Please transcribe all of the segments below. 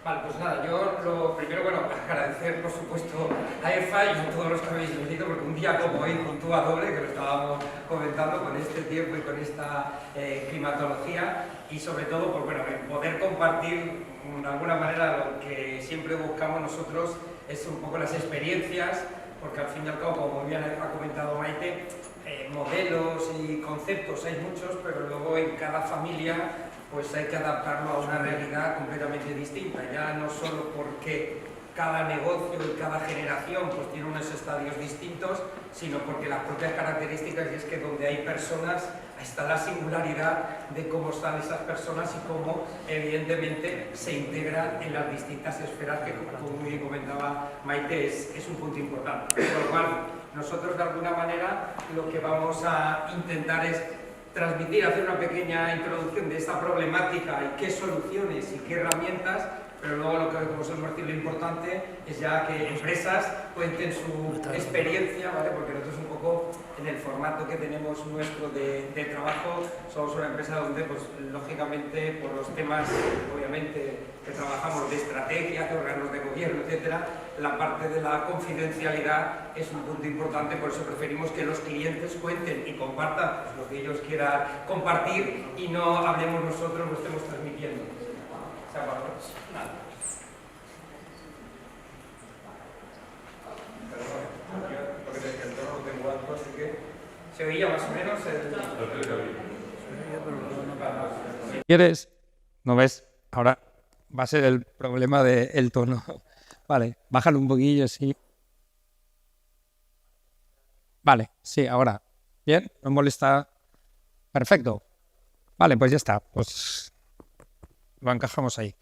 Vale, pues nada, yo lo primero, bueno, agradecer por supuesto a EFA y a todos los que habéis venido, porque un día como hoy puntúa doble, que lo estábamos comentando con este tiempo y con esta climatología, y sobre todo, pues bueno, poder compartir de alguna manera lo que siempre buscamos nosotros es un poco las experiencias, porque al fin y al cabo, como bien ha comentado Maite, modelos y conceptos hay muchos, pero luego en cada familia pues hay que adaptarlo a una realidad completamente distinta, ya no solo porque cada negocio y cada generación pues tiene unos estadios distintos, sino porque las propias características, y es que donde hay personas está la singularidad de cómo están esas personas y cómo evidentemente se integran en las distintas esferas que, como muy bien comentaba Maite, es un punto importante. Por lo cual, nosotros de alguna manera lo que vamos a intentar es transmitir, hacer una pequeña introducción de esta problemática y qué soluciones y qué herramientas, pero luego lo que, como solemos decir, lo importante es ya que empresas cuenten su experiencia, ¿vale? Porque nosotros un poco en el formato que tenemos nuestro de trabajo somos una empresa donde, pues lógicamente, por los temas, obviamente, que trabajamos de estrategia, de órganos de gobierno, etcétera, la parte de la confidencialidad es un punto importante, por eso preferimos que los clientes cuenten y compartan pues, lo que ellos quieran compartir y no hablemos nosotros, lo estemos transmitiendo. ¿Se ha parado? Nada. Pero bueno, yo lo que te decía, el tono lo tengo alto, así que se oía más o menos el... Si quieres, ¿no ves? Ahora va a ser el problema del tono. Vale, bájalo un poquillo, sí. Vale, sí, ahora. ¿Bien? ¿No molesta? Perfecto. Vale, pues ya está. Pues lo encajamos ahí.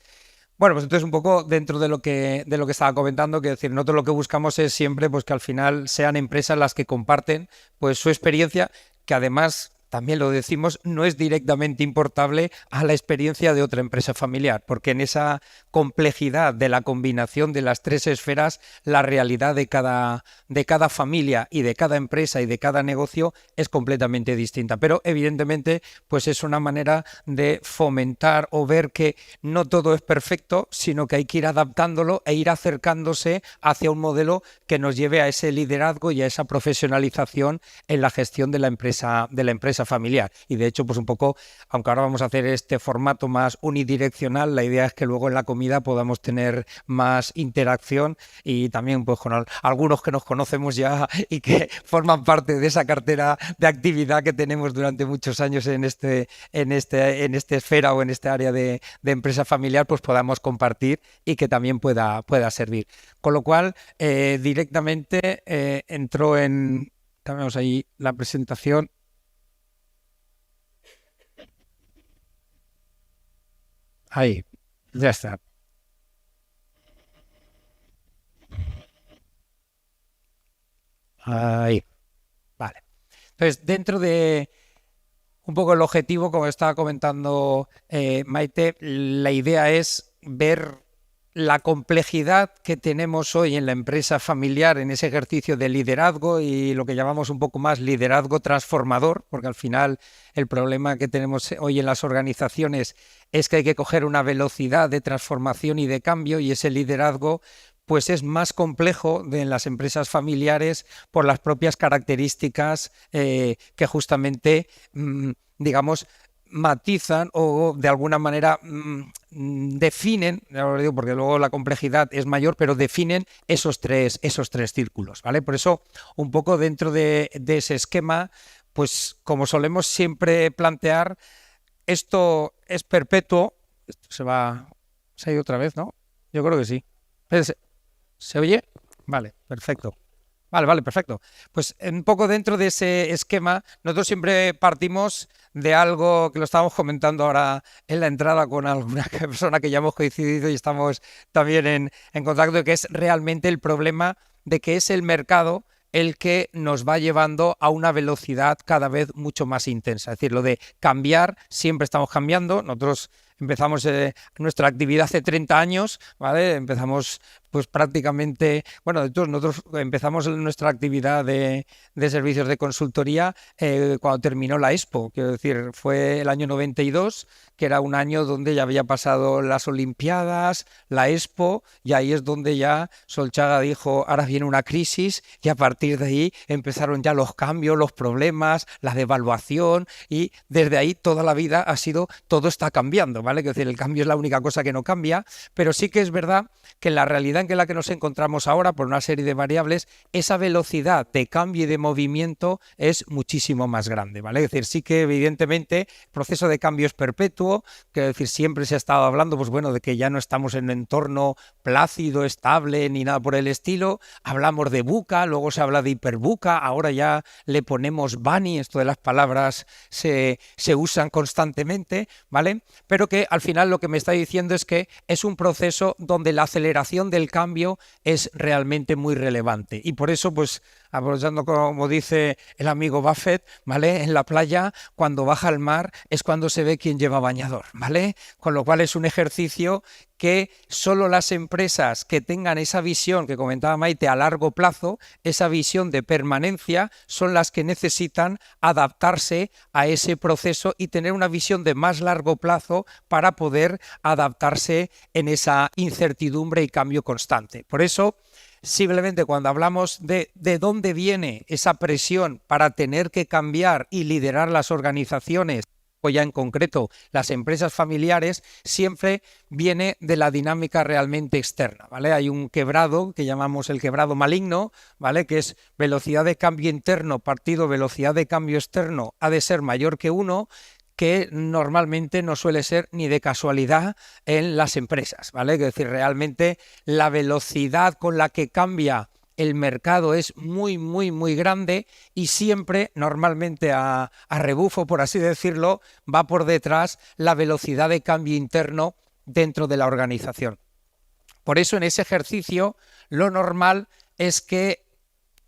Bueno, pues entonces un poco dentro de lo que estaba comentando, que decir, nosotros lo que buscamos es siempre pues que al final sean empresas las que comparten pues su experiencia, que además también lo decimos, no es directamente importable a la experiencia de otra empresa familiar, porque en esa complejidad de la combinación de las tres esferas, la realidad de cada familia y de cada empresa y de cada negocio es completamente distinta. Pero evidentemente, pues es una manera de fomentar o ver que no todo es perfecto, sino que hay que ir adaptándolo e ir acercándose hacia un modelo que nos lleve a ese liderazgo y a esa profesionalización en la gestión de la empresa familiar. Y de hecho, pues un poco, aunque ahora vamos a hacer este formato más unidireccional, la idea es que luego en la comida podamos tener más interacción y también pues con algunos que nos conocemos ya y que forman parte de esa cartera de actividad que tenemos durante muchos años en esta esfera o en este área de empresa familiar, pues podamos compartir y que también pueda servir. Con lo cual, directamente entró en... Tenemos ahí la presentación. Ahí, ya está. Ahí, vale. Entonces, dentro de un poco el objetivo, como estaba comentando Maite, la idea es ver la complejidad que tenemos hoy en la empresa familiar, en ese ejercicio de liderazgo y lo que llamamos un poco más liderazgo transformador, porque al final el problema que tenemos hoy en las organizaciones es que hay que coger una velocidad de transformación y de cambio, y ese liderazgo pues es más complejo en las empresas familiares por las propias características que justamente, digamos, matizan o de alguna manera definen, ya lo digo porque luego la complejidad es mayor, pero definen esos tres círculos, ¿vale? Por eso, un poco dentro de ese esquema, pues como solemos siempre plantear, esto es perpetuo. Esto se ha ido otra vez, ¿no? Yo creo que sí. ¿Se oye? Vale, perfecto. Vale, perfecto. Pues un poco dentro de ese esquema, nosotros siempre partimos de algo que lo estábamos comentando ahora en la entrada con alguna persona que ya hemos coincidido y estamos también en contacto, que es realmente el problema de que es el mercado el que nos va llevando a una velocidad cada vez mucho más intensa. Es decir, lo de cambiar, siempre estamos cambiando. Nosotros empezamos nuestra actividad hace 30 años, ¿vale? Empezamos pues prácticamente, bueno, de todos nosotros empezamos nuestra actividad de servicios de consultoría cuando terminó la Expo, quiero decir, fue el año 92, que era un año donde ya había pasado las Olimpiadas, la Expo, y ahí es donde ya Solchaga dijo, ahora viene una crisis, y a partir de ahí empezaron ya los cambios, los problemas, la devaluación, y desde ahí toda la vida ha sido, todo está cambiando, ¿vale? Quiero decir, el cambio es la única cosa que no cambia, pero sí que es verdad que en la realidad en la que nos encontramos ahora, por una serie de variables, esa velocidad de cambio y de movimiento es muchísimo más grande, ¿vale? Es decir, sí que evidentemente el proceso de cambio es perpetuo, que es decir, siempre se ha estado hablando, pues bueno, de que ya no estamos en un entorno plácido, estable, ni nada por el estilo, hablamos de VUCA, luego se habla de hiperVUCA, ahora ya le ponemos BANI, esto de las palabras se usan constantemente, ¿vale? Pero que al final lo que me está diciendo es que es un proceso donde la aceleración del cambio es realmente muy relevante y por eso pues aprovechando como dice el amigo Buffett, ¿vale? En la playa cuando baja al mar es cuando se ve quién lleva bañador, ¿vale? Con lo cual es un ejercicio que solo las empresas que tengan esa visión que comentaba Maite a largo plazo, esa visión de permanencia, son las que necesitan adaptarse a ese proceso y tener una visión de más largo plazo para poder adaptarse en esa incertidumbre y cambio constante. Por eso, simplemente cuando hablamos de dónde viene esa presión para tener que cambiar y liderar las organizaciones, o ya en concreto las empresas familiares, siempre viene de la dinámica realmente externa, ¿vale? Hay un quebrado que llamamos el quebrado maligno, ¿vale? Que es velocidad de cambio interno partido velocidad de cambio externo ha de ser mayor que 1, que normalmente no suele ser ni de casualidad en las empresas, ¿vale? Es decir, realmente la velocidad con la que cambia el mercado es muy, muy, muy grande y siempre, normalmente a rebufo, por así decirlo, va por detrás la velocidad de cambio interno dentro de la organización. Por eso en ese ejercicio lo normal es que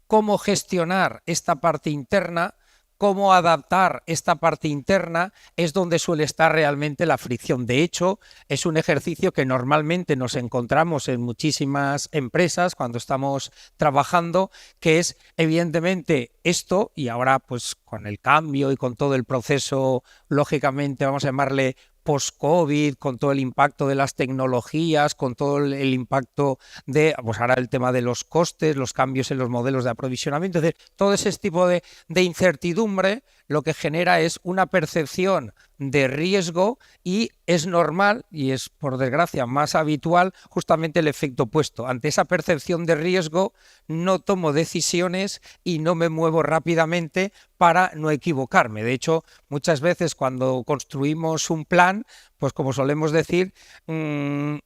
cómo gestionar esta parte interna, cómo adaptar esta parte interna es donde suele estar realmente la fricción. De hecho, es un ejercicio que normalmente nos encontramos en muchísimas empresas cuando estamos trabajando, que es evidentemente esto, y ahora pues con el cambio y con todo el proceso, lógicamente vamos a llamarle post-COVID, con todo el impacto de las tecnologías, con todo el impacto de, pues ahora el tema de los costes, los cambios en los modelos de aprovisionamiento, es decir, todo ese tipo de incertidumbre lo que genera es una percepción de riesgo y es normal, y es por desgracia más habitual, justamente el efecto opuesto. Ante esa percepción de riesgo no tomo decisiones y no me muevo rápidamente para no equivocarme. De hecho, muchas veces cuando construimos un plan, pues como solemos decir,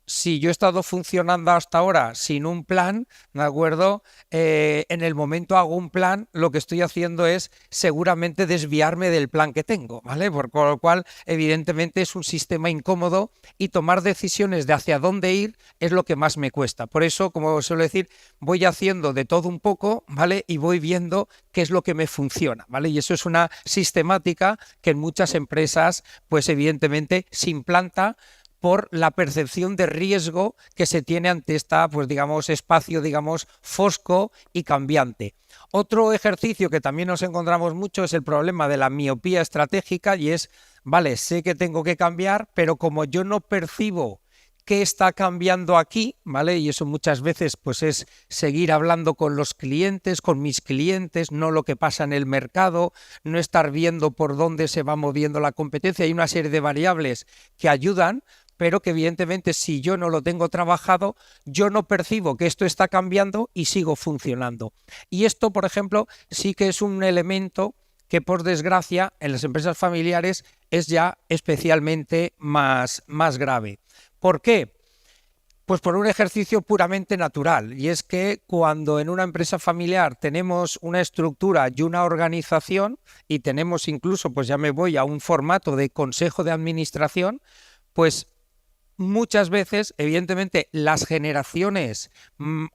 si yo he estado funcionando hasta ahora sin un plan, ¿de acuerdo? En el momento hago un plan, lo que estoy haciendo es seguramente desviarme del plan que tengo, ¿vale? Por lo cual, evidentemente, es un sistema incómodo y tomar decisiones de hacia dónde ir es lo que más me cuesta. Por eso, como suelo decir, voy haciendo de todo un poco, ¿vale? Y voy viendo qué es lo que me funciona, ¿vale? Y eso es una sistemática que en muchas empresas, pues evidentemente, se implanta por la percepción de riesgo que se tiene ante esta, pues digamos, espacio, digamos, fosco y cambiante. Otro ejercicio que también nos encontramos mucho es el problema de la miopía estratégica y es, vale, sé que tengo que cambiar, pero como yo no percibo qué está cambiando aquí, ¿vale? Y eso muchas veces pues es seguir hablando con los clientes, con mis clientes, no lo que pasa en el mercado, no estar viendo por dónde se va moviendo la competencia. Hay una serie de variables que ayudan, pero que evidentemente si yo no lo tengo trabajado, yo no percibo que esto está cambiando y sigo funcionando. Y esto, por ejemplo, sí que es un elemento que por desgracia en las empresas familiares es ya especialmente más grave. ¿Por qué? Pues por un ejercicio puramente natural, y es que cuando en una empresa familiar tenemos una estructura y una organización y tenemos incluso, pues ya me voy a un formato de consejo de administración, pues muchas veces, evidentemente, las generaciones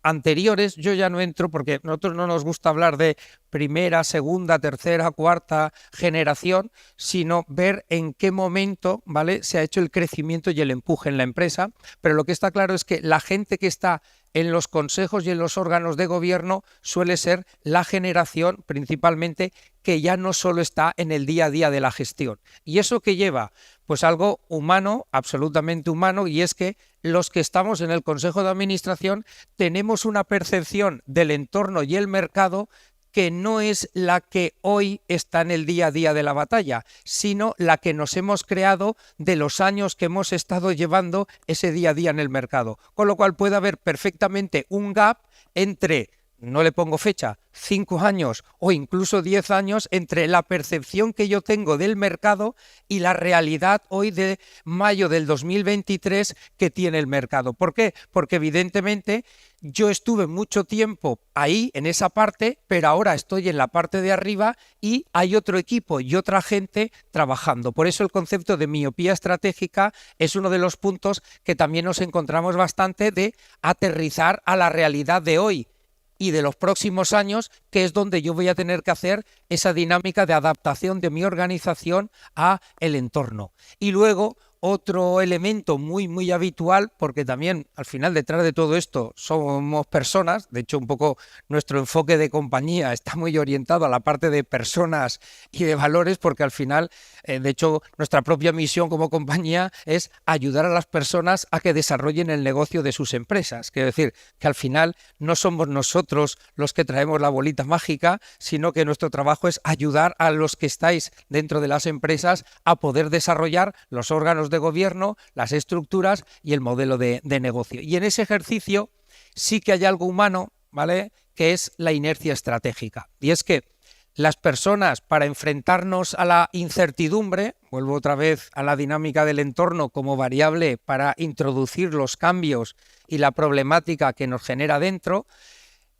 anteriores, yo ya no entro porque a nosotros no nos gusta hablar de primera, segunda, tercera, cuarta generación, sino ver en qué momento, ¿vale?, se ha hecho el crecimiento y el empuje en la empresa. Pero lo que está claro es que la gente que está en los consejos y en los órganos de gobierno suele ser la generación principalmente que ya no solo está en el día a día de la gestión. ¿Y eso qué lleva? Pues algo humano, absolutamente humano, y es que los que estamos en el Consejo de Administración tenemos una percepción del entorno y el mercado que no es la que hoy está en el día a día de la batalla, sino la que nos hemos creado de los años que hemos estado llevando ese día a día en el mercado. Con lo cual puede haber perfectamente un gap entre, no le pongo fecha, 5 años o incluso 10 años entre la percepción que yo tengo del mercado y la realidad hoy de mayo del 2023 que tiene el mercado. ¿Por qué? Porque evidentemente yo estuve mucho tiempo ahí en esa parte, pero ahora estoy en la parte de arriba y hay otro equipo y otra gente trabajando. Por eso el concepto de miopía estratégica es uno de los puntos que también nos encontramos bastante de aterrizar a la realidad de hoy y de los próximos años, que es donde yo voy a tener que hacer esa dinámica de adaptación de mi organización a el entorno. Y luego otro elemento muy habitual, porque también al final detrás de todo esto somos personas, de hecho un poco nuestro enfoque de compañía está muy orientado a la parte de personas y de valores, porque al final, de hecho, nuestra propia misión como compañía es ayudar a las personas a que desarrollen el negocio de sus empresas. Quiero decir que al final no somos nosotros los que traemos la bolita mágica, sino que nuestro trabajo es ayudar a los que estáis dentro de las empresas a poder desarrollar los órganos de gobierno, las estructuras y el modelo de negocio. Y en ese ejercicio sí que hay algo humano, ¿vale?, que es la inercia estratégica. Y es que las personas, para enfrentarnos a la incertidumbre, vuelvo otra vez a la dinámica del entorno como variable para introducir los cambios y la problemática que nos genera dentro,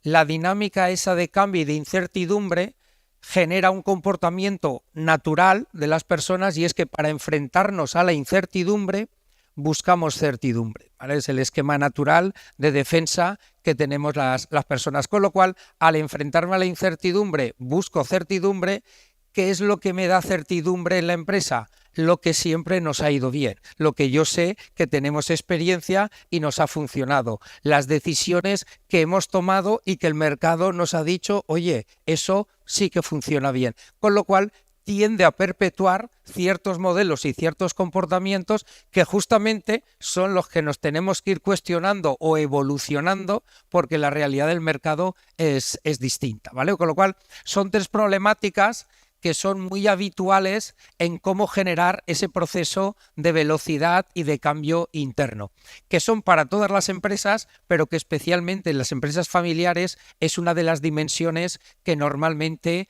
la dinámica esa de cambio y de incertidumbre genera un comportamiento natural de las personas, y es que para enfrentarnos a la incertidumbre buscamos certidumbre, ¿vale? Es el esquema natural de defensa que tenemos las personas, con lo cual al enfrentarme a la incertidumbre busco certidumbre. ¿Qué es lo que me da certidumbre en la empresa? Lo que siempre nos ha ido bien, lo que yo sé que tenemos experiencia y nos ha funcionado, las decisiones que hemos tomado y que el mercado nos ha dicho, oye, eso sí que funciona bien, con lo cual tiende a perpetuar ciertos modelos y ciertos comportamientos que justamente son los que nos tenemos que ir cuestionando o evolucionando porque la realidad del mercado es distinta, ¿vale? Con lo cual son tres problemáticas que son muy habituales en cómo generar ese proceso de velocidad y de cambio interno, que son para todas las empresas, pero que especialmente en las empresas familiares es una de las dimensiones que normalmente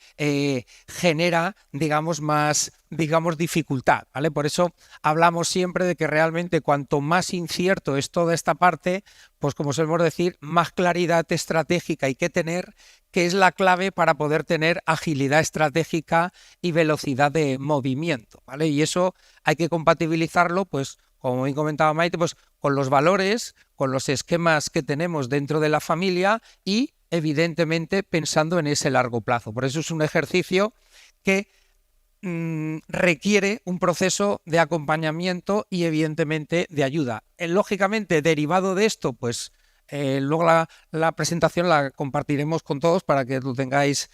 genera, digamos, más dificultad, ¿vale? Por eso hablamos siempre de que realmente cuanto más incierto es toda esta parte, pues como solemos decir, más claridad estratégica hay que tener, que es la clave para poder tener agilidad estratégica y velocidad de movimiento, ¿vale? Y eso hay que compatibilizarlo, pues, como bien comentaba Maite, pues con los valores, con los esquemas que tenemos dentro de la familia y, evidentemente, pensando en ese largo plazo. Por eso es un ejercicio que requiere un proceso de acompañamiento y evidentemente de ayuda. Lógicamente, derivado de esto, pues luego la presentación la compartiremos con todos para que lo tengáis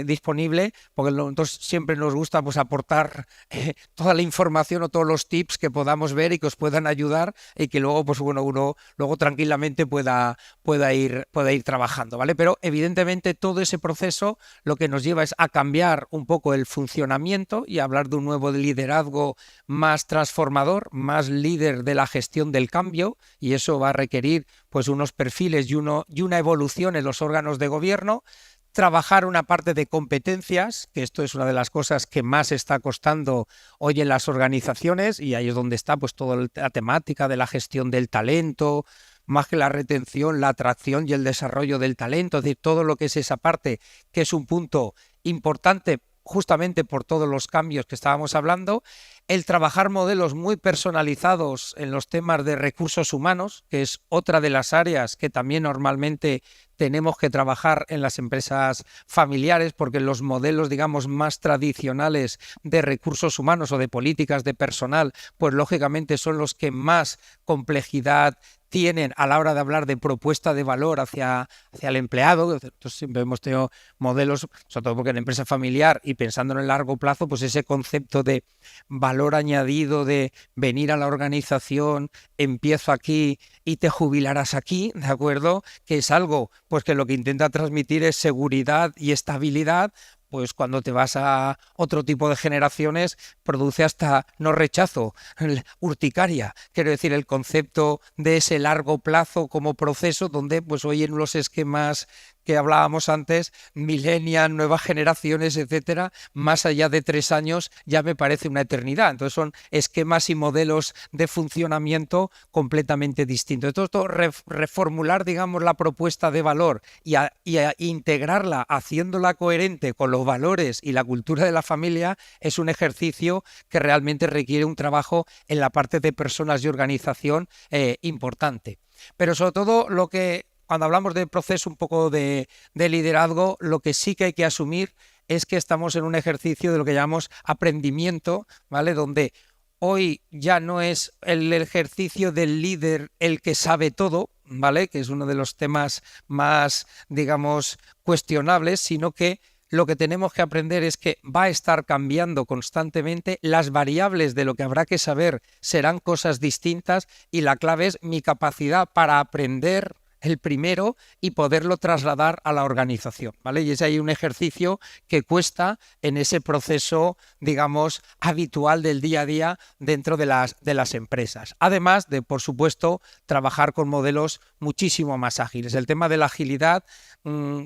disponible, porque nosotros siempre nos gusta pues aportar toda la información o todos los tips que podamos ver y que os puedan ayudar y que luego pues bueno, uno luego tranquilamente pueda ir trabajando, ¿vale? Pero evidentemente todo ese proceso lo que nos lleva es a cambiar un poco el funcionamiento y a hablar de un nuevo liderazgo más transformador, más líder de la gestión del cambio, y eso va a requerir pues unos perfiles y una evolución en los órganos de gobierno. Trabajar una parte de competencias, que esto es una de las cosas que más está costando hoy en las organizaciones, y ahí es donde está pues toda la temática de la gestión del talento, más que la retención, la atracción y el desarrollo del talento, es decir, todo lo que es esa parte, que es un punto importante justamente por todos los cambios que estábamos hablando. el trabajar modelos muy personalizados en los temas de recursos humanos, que es otra de las áreas que también normalmente tenemos que trabajar en las empresas familiares, porque los modelos, digamos, más tradicionales de recursos humanos o de políticas de personal, pues lógicamente son los que más complejidad tienen a la hora de hablar de propuesta de valor hacia el empleado. Entonces, siempre hemos tenido modelos, sobre todo porque en empresa familiar y pensando en el largo plazo, pues ese concepto de valor añadido, de venir a la organización, empiezo aquí y te jubilarás aquí, ¿de acuerdo? Que es algo pues que lo que intenta transmitir es seguridad y estabilidad. Pues cuando te vas a otro tipo de generaciones produce hasta no rechazo, urticaria. Quiero decir, el concepto de ese largo plazo como proceso donde pues hoy en los esquemas que hablábamos antes, millennials, nuevas generaciones, etcétera, más allá de 3 años ya me parece una eternidad. Entonces son esquemas y modelos de funcionamiento completamente distintos. Entonces, reformular, digamos, la propuesta de valor y a integrarla, haciéndola coherente con los valores y la cultura de la familia, es un ejercicio que realmente requiere un trabajo en la parte de personas y organización importante. Pero sobre todo cuando hablamos de proceso un poco de liderazgo, lo que sí que hay que asumir es que estamos en un ejercicio de lo que llamamos aprendimiento, ¿vale? Donde hoy ya no es el ejercicio del líder el que sabe todo, ¿vale? Que es uno de los temas más, digamos, cuestionables, sino que lo que tenemos que aprender es que va a estar cambiando constantemente, las variables de lo que habrá que saber serán cosas distintas y la clave es mi capacidad para aprender el primero y poderlo trasladar a la organización, ¿vale? Y es ahí un ejercicio que cuesta en ese proceso, digamos, habitual del día a día dentro de las empresas. Además de, por supuesto, trabajar con modelos muchísimo más ágiles. El tema de la agilidad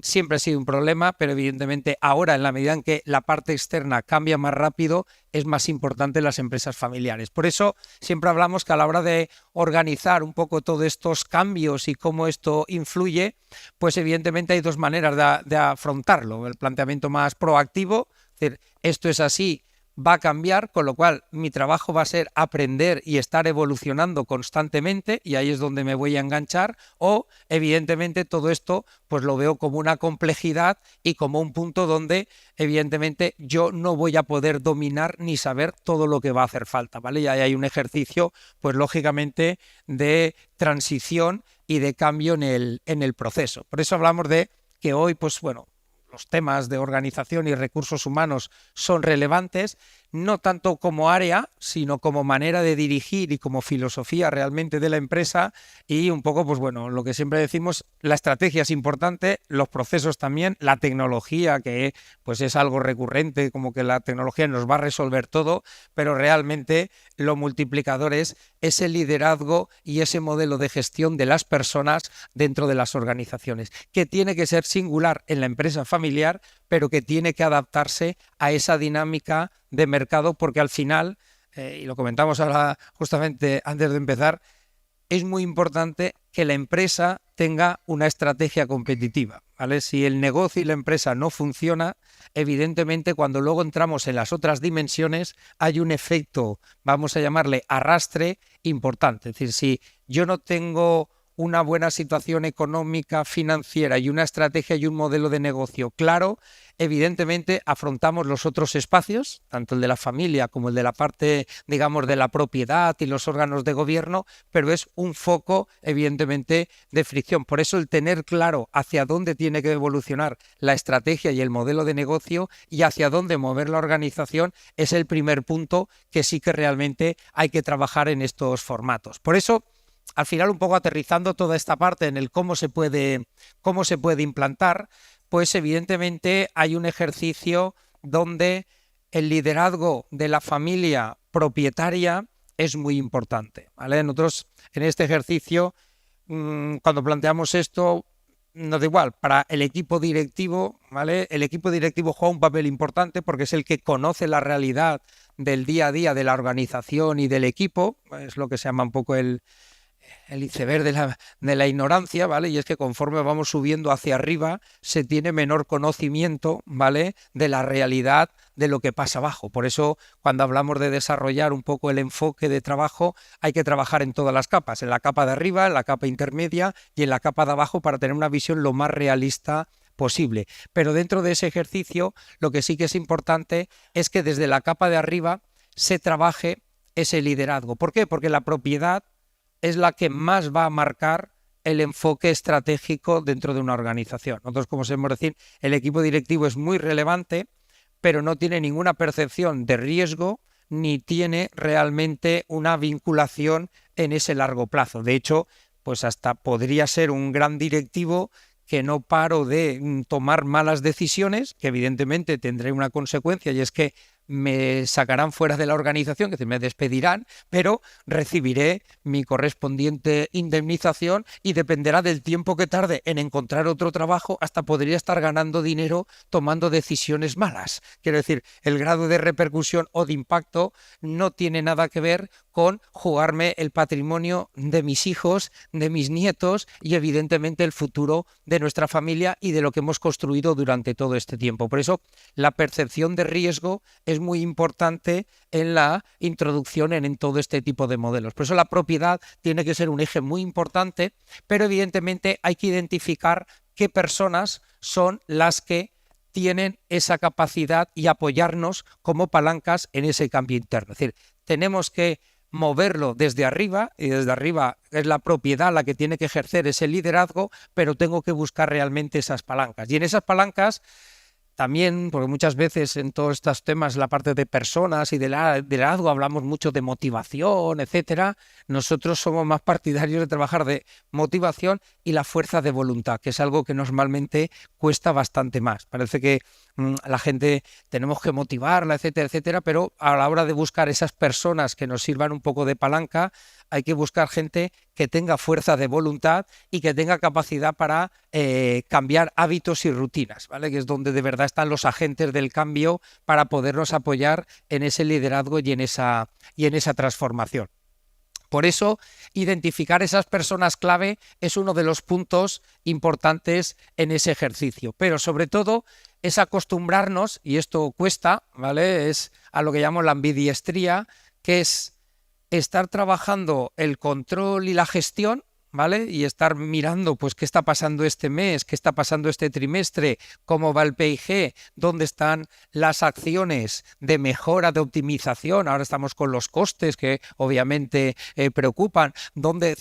siempre ha sido un problema, pero evidentemente ahora, en la medida en que la parte externa cambia más rápido, es más importante en las empresas familiares. Por eso siempre hablamos que a la hora de organizar un poco todos estos cambios y cómo esto influye, pues evidentemente hay 2 maneras de afrontarlo. El planteamiento más proactivo, es decir, esto es así, va a cambiar, con lo cual mi trabajo va a ser aprender y estar evolucionando constantemente, y ahí es donde me voy a enganchar, o evidentemente todo esto pues lo veo como una complejidad y como un punto donde evidentemente yo no voy a poder dominar ni saber todo lo que va a hacer falta, ¿vale? Y ahí hay un ejercicio pues lógicamente de transición y de cambio en el proceso. Por eso hablamos de que hoy pues bueno, los temas de organización y recursos humanos son relevantes, no tanto como área, sino como manera de dirigir y como filosofía realmente de la empresa. Y un poco, pues bueno, lo que siempre decimos, la estrategia es importante, los procesos también, la tecnología, que pues es algo recurrente, como que la tecnología nos va a resolver todo, pero realmente lo multiplicador es ese liderazgo y ese modelo de gestión de las personas dentro de las organizaciones, que tiene que ser singular en la empresa familiar, pero que tiene que adaptarse a esa dinámica de mercado, porque al final, y lo comentamos ahora justamente antes de empezar, es muy importante que la empresa tenga una estrategia competitiva, ¿vale? Si el negocio y la empresa no funciona, evidentemente cuando luego entramos en las otras dimensiones hay un efecto, vamos a llamarle arrastre, importante. Es decir, si yo no tengo una buena situación económica, financiera y una estrategia y un modelo de negocio claro, evidentemente afrontamos los otros espacios, tanto el de la familia como el de la parte, digamos, de la propiedad y los órganos de gobierno, pero es un foco, evidentemente, de fricción. Por eso el tener claro hacia dónde tiene que evolucionar la estrategia y el modelo de negocio y hacia dónde mover la organización es el primer punto que sí que realmente hay que trabajar en estos formatos. Por eso, al final, un poco aterrizando toda esta parte en el cómo se puede implantar, pues evidentemente hay un ejercicio donde el liderazgo de la familia propietaria es muy importante, ¿vale? Nosotros en este ejercicio, cuando planteamos esto, nos da igual, para el equipo directivo, ¿vale? El equipo directivo juega un papel importante porque es el que conoce la realidad del día a día de la organización y del equipo, es lo que se llama un poco el iceberg de la ignorancia, ¿vale? Y es que conforme vamos subiendo hacia arriba, se tiene menor conocimiento, ¿vale? De la realidad de lo que pasa abajo. Por eso, cuando hablamos de desarrollar un poco el enfoque de trabajo, hay que trabajar en todas las capas, en la capa de arriba, en la capa intermedia y en la capa de abajo para tener una visión lo más realista posible. Pero dentro de ese ejercicio, lo que sí que es importante es que desde la capa de arriba se trabaje ese liderazgo. ¿Por qué? Porque la propiedad es la que más va a marcar el enfoque estratégico dentro de una organización. Nosotros, como sabemos decir, el equipo directivo es muy relevante, pero no tiene ninguna percepción de riesgo ni tiene realmente una vinculación en ese largo plazo. De hecho, pues hasta podría ser un gran directivo que no paro de tomar malas decisiones, que evidentemente tendré una consecuencia y es que me sacarán fuera de la organización, que me despedirán, pero recibiré mi correspondiente indemnización y dependerá del tiempo que tarde en encontrar otro trabajo, hasta podría estar ganando dinero tomando decisiones malas. Quiero decir, el grado de repercusión o de impacto no tiene nada que ver con jugarme el patrimonio de mis hijos, de mis nietos y evidentemente el futuro de nuestra familia y de lo que hemos construido durante todo este tiempo. Por eso la percepción de riesgo es muy importante en la introducción en todo este tipo de modelos. Por eso la propiedad tiene que ser un eje muy importante, pero evidentemente hay que identificar qué personas son las que tienen esa capacidad y apoyarnos como palancas en ese cambio interno. Es decir, tenemos que moverlo desde arriba, y desde arriba es la propiedad la que tiene que ejercer ese liderazgo, pero tengo que buscar realmente esas palancas. Y en esas palancas también, porque muchas veces en todos estos temas, la parte de personas y de liderazgo, hablamos mucho de motivación, etcétera. Nosotros somos más partidarios de trabajar de motivación y la fuerza de voluntad, que es algo que normalmente cuesta bastante más. Parece que la gente tenemos que motivarla, etcétera, etcétera, pero a la hora de buscar esas personas que nos sirvan un poco de palanca, hay que buscar gente que tenga fuerza de voluntad y que tenga capacidad para cambiar hábitos y rutinas, ¿vale? Que es donde de verdad están los agentes del cambio para podernos apoyar en ese liderazgo y en esa transformación. Por eso, identificar esas personas clave es uno de los puntos importantes en ese ejercicio. Pero sobre todo es acostumbrarnos, y esto cuesta, ¿vale? Es a lo que llamamos la ambidiestría, que es estar trabajando el control y la gestión, ¿vale? Y estar mirando, pues, qué está pasando este mes, qué está pasando este trimestre, cómo va el PIG, dónde están las acciones de mejora, de optimización. Ahora estamos con los costes que obviamente preocupan. ¿Dónde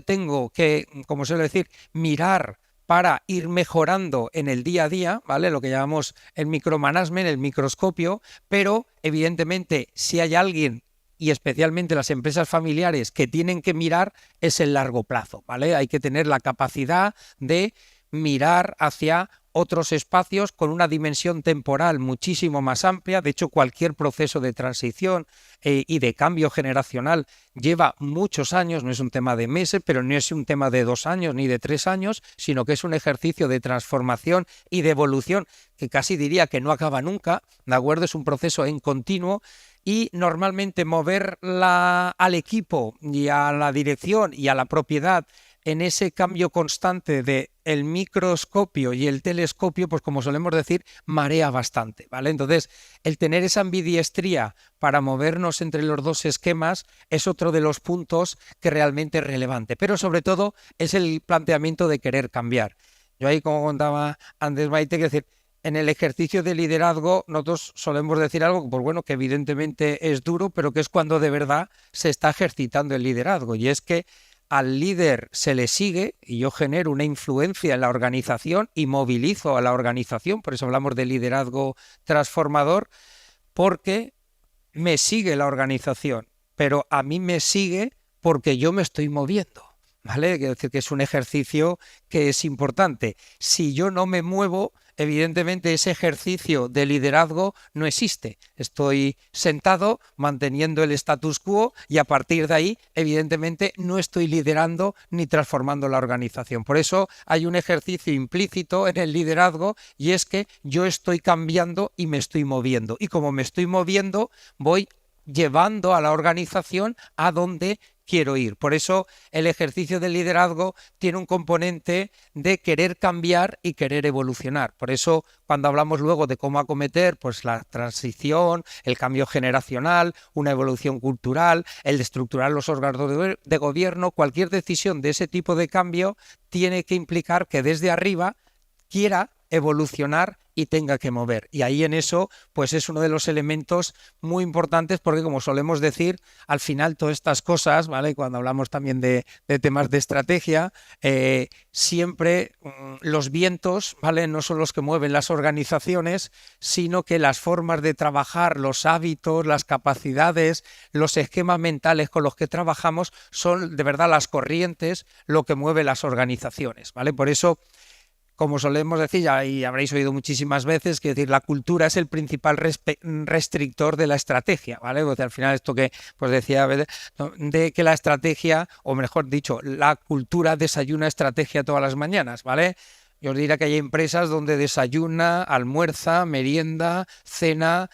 tengo que, como suele decir, mirar para ir mejorando en el día a día, ¿vale? Lo que llamamos el micromanagement, el microscopio, pero evidentemente si hay alguien y especialmente las empresas familiares que tienen que mirar es el largo plazo, ¿vale? Hay que tener la capacidad de mirar hacia otros espacios con una dimensión temporal muchísimo más amplia. De hecho, cualquier proceso de transición y de cambio generacional lleva muchos años, no es un tema de meses, pero no es un tema de 2 años ni de 3 años, sino que es un ejercicio de transformación y de evolución que casi diría que no acaba nunca, ¿de acuerdo? Es un proceso en continuo. Y normalmente mover al equipo y a la dirección y a la propiedad en ese cambio constante de el microscopio y el telescopio, pues como solemos decir, marea bastante, ¿vale? Entonces, el tener esa ambidiestría para movernos entre los dos esquemas es otro de los puntos que realmente es relevante, pero sobre todo es el planteamiento de querer cambiar. Yo ahí, como contaba antes Maite, quiero decir, en el ejercicio de liderazgo nosotros solemos decir algo, pues bueno, que evidentemente es duro, pero que es cuando de verdad se está ejercitando el liderazgo, y es que al líder se le sigue y yo genero una influencia en la organización y movilizo a la organización, por eso hablamos de liderazgo transformador, porque me sigue la organización, pero a mí me sigue porque yo me estoy moviendo, ¿vale? Quiero decir que es un ejercicio que es importante. Si yo no me muevo, evidentemente ese ejercicio de liderazgo no existe. Estoy sentado manteniendo el status quo y a partir de ahí, evidentemente, no estoy liderando ni transformando la organización. Por eso hay un ejercicio implícito en el liderazgo y es que yo estoy cambiando y me estoy moviendo. Y como me estoy moviendo, voy llevando a la organización a donde quiero ir. Por eso el ejercicio del liderazgo tiene un componente de querer cambiar y querer evolucionar. Por eso cuando hablamos luego de cómo acometer pues la transición, el cambio generacional, una evolución cultural, el de estructurar los órganos de gobierno, cualquier decisión de ese tipo de cambio tiene que implicar que desde arriba quiera evolucionar y tenga que mover. Y ahí en eso, pues es uno de los elementos muy importantes porque, como solemos decir, al final todas estas cosas, ¿vale? Cuando hablamos también de temas de estrategia, siempre los vientos, ¿vale? No son los que mueven las organizaciones, sino que las formas de trabajar, los hábitos, las capacidades, los esquemas mentales con los que trabajamos son de verdad las corrientes lo que mueve las organizaciones, ¿vale? Por eso, como solemos decir, ya y habréis oído muchísimas veces, que decir, la cultura es el principal restrictor de la estrategia, ¿vale? Porque al final esto que pues decía, de que la estrategia, o mejor dicho, la cultura desayuna estrategia todas las mañanas, ¿vale? Yo os diría que hay empresas donde desayuna, almuerza, merienda, cena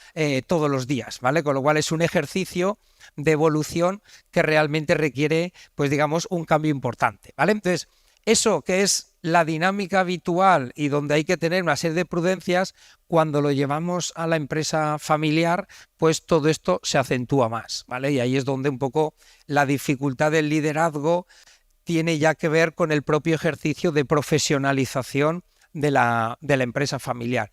todos los días, ¿vale? Con lo cual es un ejercicio de evolución que realmente requiere, pues digamos, un cambio importante, ¿vale? Entonces, eso que es la dinámica habitual y donde hay que tener una serie de prudencias, cuando lo llevamos a la empresa familiar, pues todo esto se acentúa más, ¿vale? Y ahí es donde un poco la dificultad del liderazgo tiene ya que ver con el propio ejercicio de profesionalización de la empresa familiar.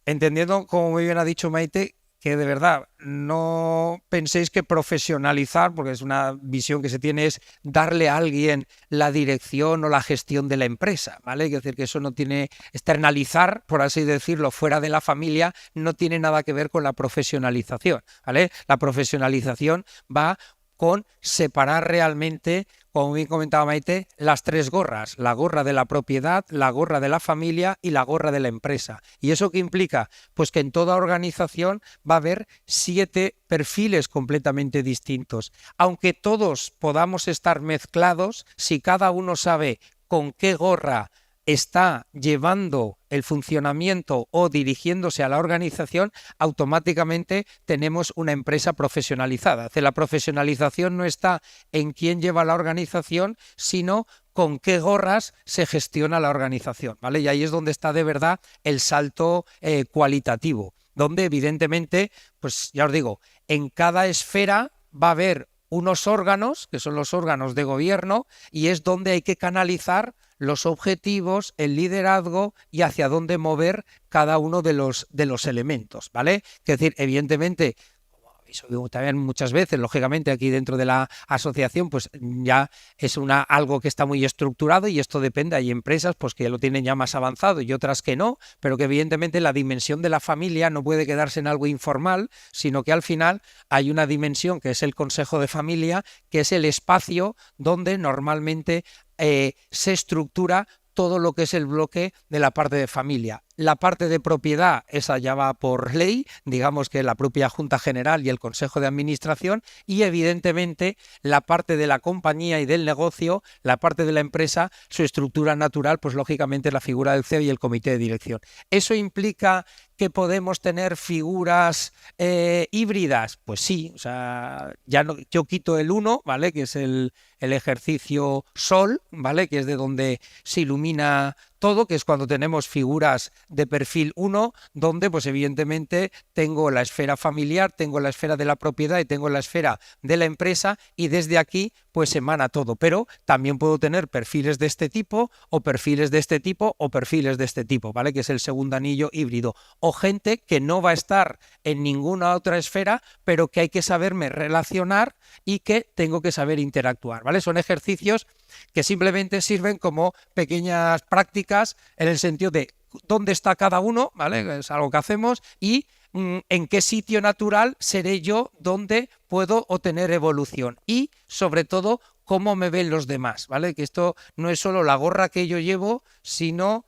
Entendiendo, como muy bien ha dicho Maite, que de verdad no penséis que profesionalizar, porque es una visión que se tiene, es darle a alguien la dirección o la gestión de la empresa, ¿vale? Es decir, que eso no tiene, externalizar, por así decirlo, fuera de la familia, no tiene nada que ver con la profesionalización, ¿vale? La profesionalización va con separar realmente, como bien comentaba Maite, las tres gorras: la gorra de la propiedad, la gorra de la familia y la gorra de la empresa. ¿Y eso qué implica? Pues que en toda organización va a haber 7 perfiles completamente distintos. Aunque todos podamos estar mezclados, si cada uno sabe con qué gorra está llevando el funcionamiento o dirigiéndose a la organización, automáticamente tenemos una empresa profesionalizada. La profesionalización no está en quién lleva la organización, sino con qué gorras se gestiona la organización, ¿vale? Y ahí es donde está de verdad el salto cualitativo, donde evidentemente, pues ya os digo, en cada esfera va a haber unos órganos, que son los órganos de gobierno, y es donde hay que canalizar los objetivos, el liderazgo y hacia dónde mover cada uno de los elementos, ¿vale? Es decir, evidentemente, como habéis oído también muchas veces, lógicamente aquí dentro de la asociación, pues ya es algo que está muy estructurado y esto depende. Hay empresas pues que lo tienen ya más avanzado y otras que no, pero que evidentemente la dimensión de la familia no puede quedarse en algo informal, sino que al final hay una dimensión que es el consejo de familia, que es el espacio donde normalmente se estructura todo lo que es el bloque de la parte de familia. La parte de propiedad, esa ya va por ley, digamos que la propia Junta General y el Consejo de Administración, y evidentemente la parte de la compañía y del negocio, la parte de la empresa, su estructura natural, pues lógicamente la figura del CEO y el comité de dirección. ¿Eso implica que podemos tener figuras híbridas? Pues sí, o sea, ya no, yo quito el 1, ¿vale? Que es el ejercicio sol, ¿vale? Que es de donde se ilumina todo, que es cuando tenemos figuras de perfil 1, donde pues evidentemente tengo la esfera familiar, tengo la esfera de la propiedad y tengo la esfera de la empresa, y desde aquí pues emana todo. Pero también puedo tener perfiles de este tipo o perfiles de este tipo o perfiles de este tipo, ¿vale? Que es el segundo anillo híbrido. O gente que no va a estar en ninguna otra esfera, pero que hay que saberme relacionar y que tengo que saber interactuar, ¿vale? Son ejercicios que simplemente sirven como pequeñas prácticas en el sentido de dónde está cada uno, ¿vale? Es algo que hacemos, y en qué sitio natural seré yo donde puedo obtener evolución, y sobre todo cómo me ven los demás, ¿vale? Que esto no es solo la gorra que yo llevo, sino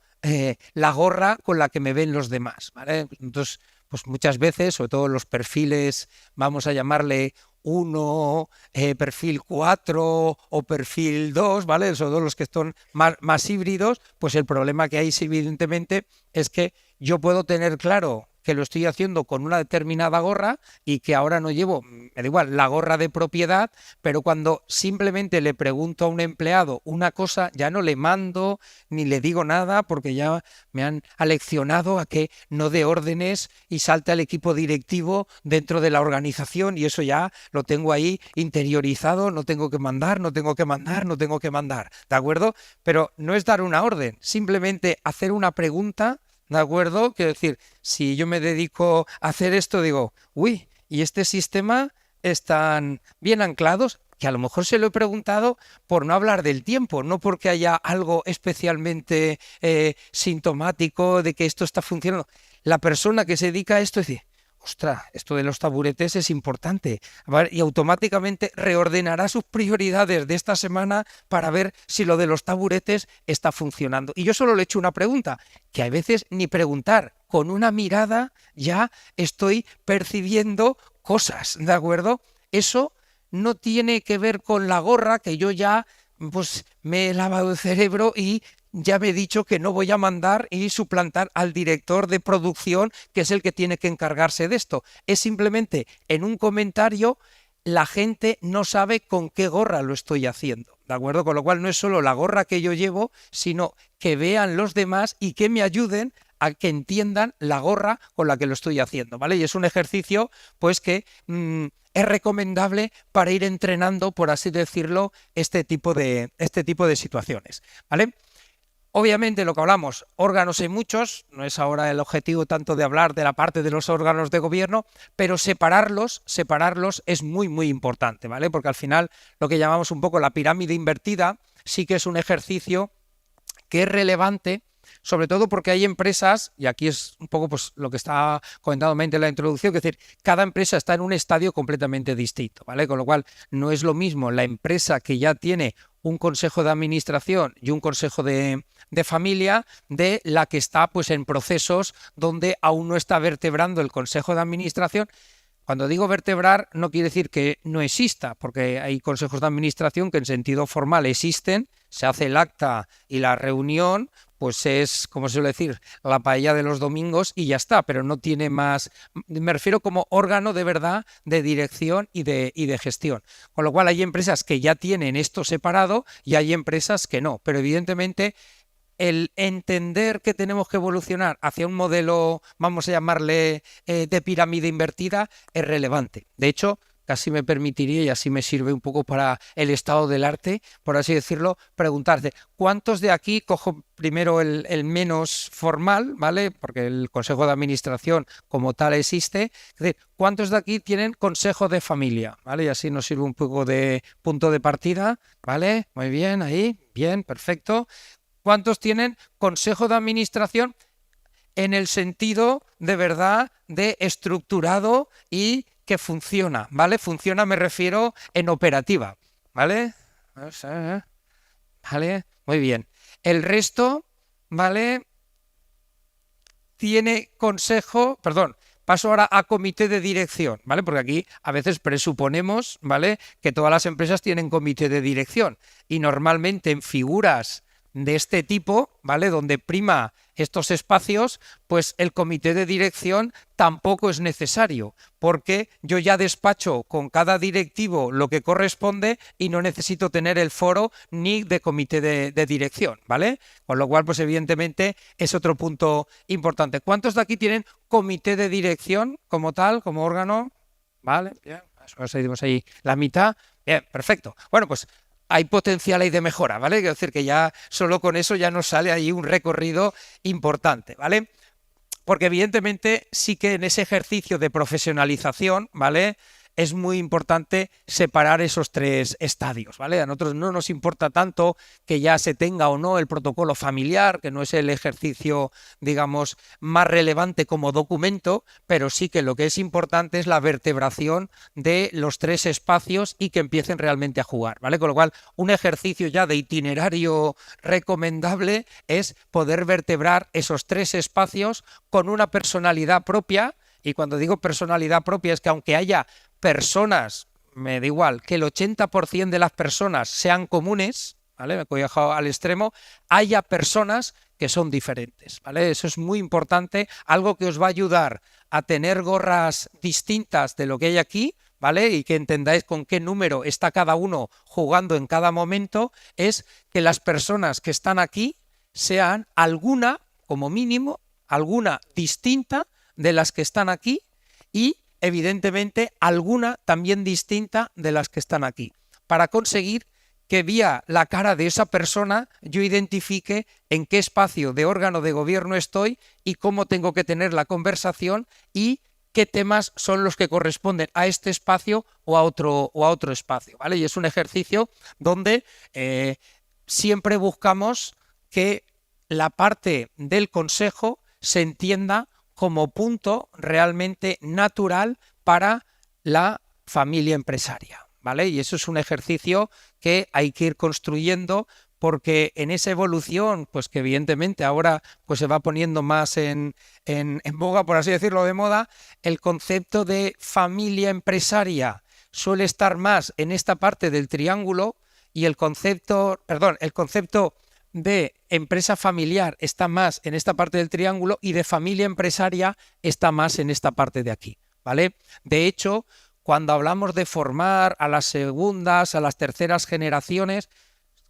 la gorra con la que me ven los demás, ¿vale? Entonces, pues muchas veces, sobre todo los perfiles, vamos a llamarle 1, perfil 4 o perfil 2, ¿vale? Son todos los que son más híbridos, pues el problema que hay evidentemente es que yo puedo tener claro que lo estoy haciendo con una determinada gorra y que ahora no llevo, me da igual, la gorra de propiedad, pero cuando simplemente le pregunto a un empleado una cosa, ya no le mando ni le digo nada porque ya me han aleccionado a que no dé órdenes y salte al equipo directivo dentro de la organización y eso ya lo tengo ahí interiorizado, no tengo que mandar, no tengo que mandar, no tengo que mandar, ¿de acuerdo? Pero no es dar una orden, simplemente hacer una pregunta, ¿de acuerdo? Quiero decir, si yo me dedico a hacer esto, digo, uy, ¿y este sistema están bien anclados? Que a lo mejor se lo he preguntado por no hablar del tiempo, no porque haya algo especialmente sintomático de que esto está funcionando. La persona que se dedica a esto dice, ostras, esto de los taburetes es importante, ¿vale? Y automáticamente reordenará sus prioridades de esta semana para ver si lo de los taburetes está funcionando. Y yo solo le he hecho una pregunta, que a veces ni preguntar, con una mirada ya estoy percibiendo cosas, ¿de acuerdo? Eso no tiene que ver con la gorra, que yo ya pues me he lavado el cerebro y ya me he dicho que no voy a mandar y suplantar al director de producción, que es el que tiene que encargarse de esto. Es simplemente en un comentario, la gente no sabe con qué gorra lo estoy haciendo, ¿de acuerdo? Con lo cual no es solo la gorra que yo llevo, sino que vean los demás y que me ayuden a que entiendan la gorra con la que lo estoy haciendo, ¿vale? Y es un ejercicio, pues, que es recomendable para ir entrenando, por así decirlo, este tipo de situaciones, ¿vale? Obviamente lo que hablamos, órganos hay muchos, no es ahora el objetivo tanto de hablar de la parte de los órganos de gobierno, pero separarlos es muy, muy importante, ¿vale? Porque al final lo que llamamos un poco la pirámide invertida sí que es un ejercicio que es relevante, sobre todo porque hay empresas, y aquí es un poco pues lo que está comentando en la introducción, es decir, cada empresa está en un estadio completamente distinto, ¿vale? Con lo cual no es lo mismo la empresa que ya tiene un consejo de administración y un consejo de familia de la que está pues en procesos donde aún no está vertebrando el consejo de administración. Cuando digo vertebrar no quiere decir que no exista, porque hay consejos de administración que en sentido formal existen, se hace el acta y la reunión, pues es, como se suele decir, la paella de los domingos y ya está, pero no tiene más, me refiero como órgano de verdad de dirección y de gestión. Con lo cual hay empresas que ya tienen esto separado y hay empresas que no, pero evidentemente el entender que tenemos que evolucionar hacia un modelo, vamos a llamarle, de pirámide invertida, es relevante. De hecho, casi me permitiría, y así me sirve un poco para el estado del arte, por así decirlo, preguntarte, ¿cuántos de aquí, cojo primero el menos formal, ¿vale? Porque el consejo de administración como tal existe, es decir, ¿cuántos de aquí tienen consejo de familia? ¿Vale? Y así nos sirve un poco de punto de partida, ¿vale? Muy bien, ahí, bien, perfecto. ¿Cuántos tienen consejo de administración en el sentido de verdad de estructurado y que funciona, ¿vale? Funciona, me refiero en operativa, ¿vale? ¿Vale? Muy bien. El resto, ¿vale? Tiene consejo, perdón, paso ahora a comité de dirección, ¿vale? Porque aquí a veces presuponemos, ¿vale?, que todas las empresas tienen comité de dirección y normalmente en figuras de este tipo, ¿vale?, donde prima estos espacios, pues el comité de dirección tampoco es necesario, porque yo ya despacho con cada directivo lo que corresponde y no necesito tener el foro ni de comité de dirección, ¿vale? Con lo cual, pues evidentemente es otro punto importante. ¿Cuántos de aquí tienen comité de dirección como tal, como órgano? ¿Vale? Bien, eso seguimos ahí la mitad. Bien, perfecto. Bueno, pues hay potencial ahí de mejora, ¿vale? Quiero decir que ya solo con eso ya nos sale ahí un recorrido importante, ¿vale? Porque evidentemente sí que en ese ejercicio de profesionalización, ¿vale?, es muy importante separar esos tres estadios, ¿vale? A nosotros no nos importa tanto que ya se tenga o no el protocolo familiar, que no es el ejercicio, digamos, más relevante como documento, pero sí que lo que es importante es la vertebración de los tres espacios y que empiecen realmente a jugar, ¿vale? Con lo cual, un ejercicio ya de itinerario recomendable es poder vertebrar esos tres espacios con una personalidad propia. Y cuando digo personalidad propia es que aunque haya personas, me da igual, que el 80% de las personas sean comunes, ¿vale?, me he cojado al extremo, haya personas que son diferentes, ¿vale? Eso es muy importante, algo que os va a ayudar a tener gorras distintas de lo que hay aquí, ¿vale? Y que entendáis con qué número está cada uno jugando en cada momento, es que las personas que están aquí sean alguna, como mínimo, alguna distinta de las que están aquí y, evidentemente, alguna también distinta de las que están aquí, para conseguir que vía la cara de esa persona yo identifique en qué espacio de órgano de gobierno estoy y cómo tengo que tener la conversación y qué temas son los que corresponden a este espacio o a otro espacio, ¿vale? Y es un ejercicio donde siempre buscamos que la parte del consejo se entienda como punto realmente natural para la familia empresaria, ¿vale? Y eso es un ejercicio que hay que ir construyendo, porque en esa evolución, pues que evidentemente ahora pues se va poniendo más en boga, por así decirlo, de moda, el concepto de familia empresaria suele estar más en esta parte del triángulo y el concepto de empresa familiar está más en esta parte del triángulo y de familia empresaria está más en esta parte de aquí, ¿vale? De hecho, cuando hablamos de formar a las segundas, a las terceras generaciones,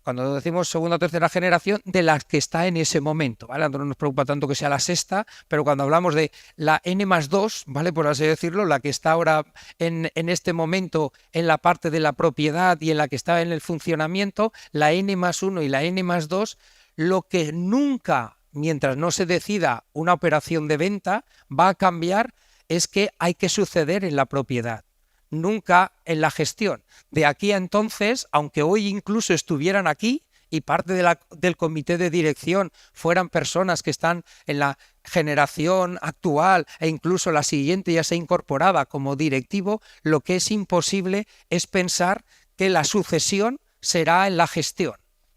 cuando decimos segunda o tercera generación, de las que está en ese momento, ¿vale? No nos preocupa tanto que sea la sexta, pero cuando hablamos de la N+2, ¿vale? Por así decirlo, la que está ahora en este momento en la parte de la propiedad y en la que está en el funcionamiento, la N+1 y la N+2, lo que nunca, mientras no se decida una operación de venta, va a cambiar es que hay que suceder en la propiedad, nunca en la gestión. De aquí a entonces, aunque hoy incluso estuvieran aquí y parte del comité de dirección fueran personas que están en la generación actual e incluso la siguiente ya sea incorporada como directivo, lo que es imposible es pensar que la sucesión será en la gestión,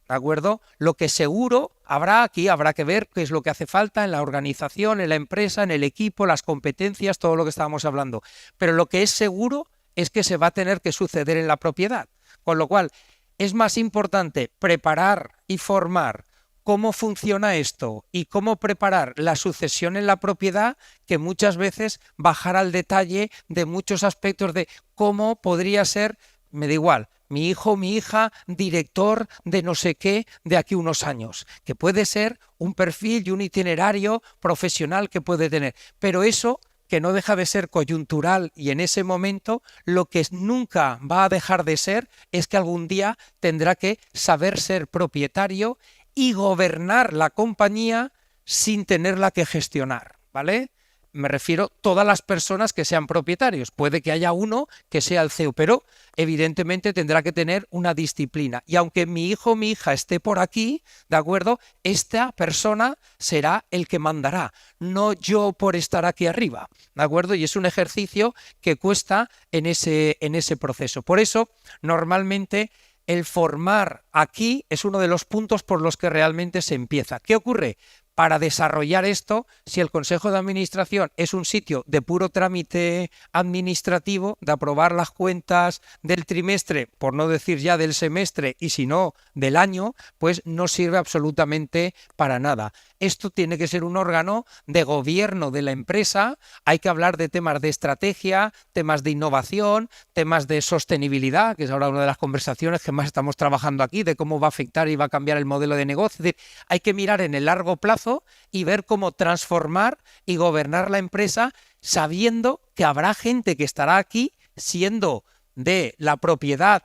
¿de acuerdo? Lo que seguro habrá aquí, habrá que ver qué es lo que hace falta en la organización, en la empresa, en el equipo, las competencias, todo lo que estábamos hablando. Pero lo que es seguro es que se va a tener que suceder en la propiedad. Con lo cual, es más importante preparar y formar cómo funciona esto y cómo preparar la sucesión en la propiedad que muchas veces bajar al detalle de muchos aspectos de cómo podría ser, me da igual, mi hijo, mi hija, director de no sé qué de aquí unos años, que puede ser un perfil y un itinerario profesional que puede tener, pero eso que no deja de ser coyuntural y en ese momento lo que nunca va a dejar de ser es que algún día tendrá que saber ser propietario y gobernar la compañía sin tenerla que gestionar, ¿vale? Me refiero a todas las personas que sean propietarios. Puede que haya uno que sea el CEO, pero evidentemente tendrá que tener una disciplina. Y aunque mi hijo o mi hija esté por aquí, ¿de acuerdo? Esta persona será el que mandará, no yo por estar aquí arriba, ¿de acuerdo? Y es un ejercicio que cuesta en ese proceso. Por eso, normalmente, el formar aquí es uno de los puntos por los que realmente se empieza. ¿Qué ocurre? Para desarrollar esto, si el Consejo de Administración es un sitio de puro trámite administrativo, de aprobar las cuentas del trimestre, por no decir ya del semestre, y si no, del año, pues no sirve absolutamente para nada. Esto tiene que ser un órgano de gobierno de la empresa, hay que hablar de temas de estrategia, temas de innovación, temas de sostenibilidad, que es ahora una de las conversaciones que más estamos trabajando aquí, de cómo va a afectar y va a cambiar el modelo de negocio. Es decir, hay que mirar en el largo plazo y ver cómo transformar y gobernar la empresa sabiendo que habrá gente que estará aquí siendo de la propiedad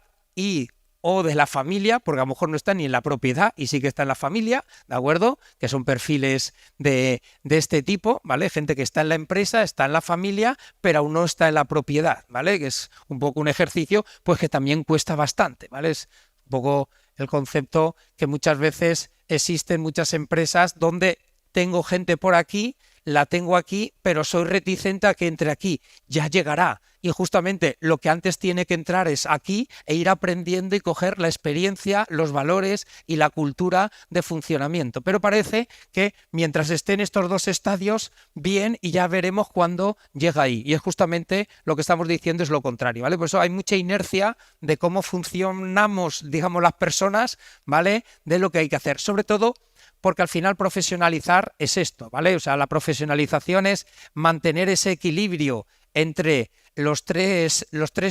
o de la familia, porque a lo mejor no está ni en la propiedad y sí que está en la familia, ¿de acuerdo? Que son perfiles de este tipo, ¿vale? Gente que está en la empresa, está en la familia, pero aún no está en la propiedad, ¿vale? Que es un poco un ejercicio, pues que también cuesta bastante, ¿vale? Es un poco el concepto que muchas veces existe en muchas empresas donde tengo gente por aquí, la tengo aquí, pero soy reticente a que entre aquí. Ya llegará. Y justamente lo que antes tiene que entrar es aquí e ir aprendiendo y coger la experiencia, los valores y la cultura de funcionamiento. Pero parece que mientras estén estos dos estadios, bien, y ya veremos cuándo llega ahí. Y es justamente lo que estamos diciendo es lo contrario, ¿vale? Por eso hay mucha inercia de cómo funcionamos, digamos, las personas, ¿vale? De lo que hay que hacer. Sobre todo porque al final profesionalizar es esto, ¿vale? O sea, la profesionalización es mantener ese equilibrio entre los tres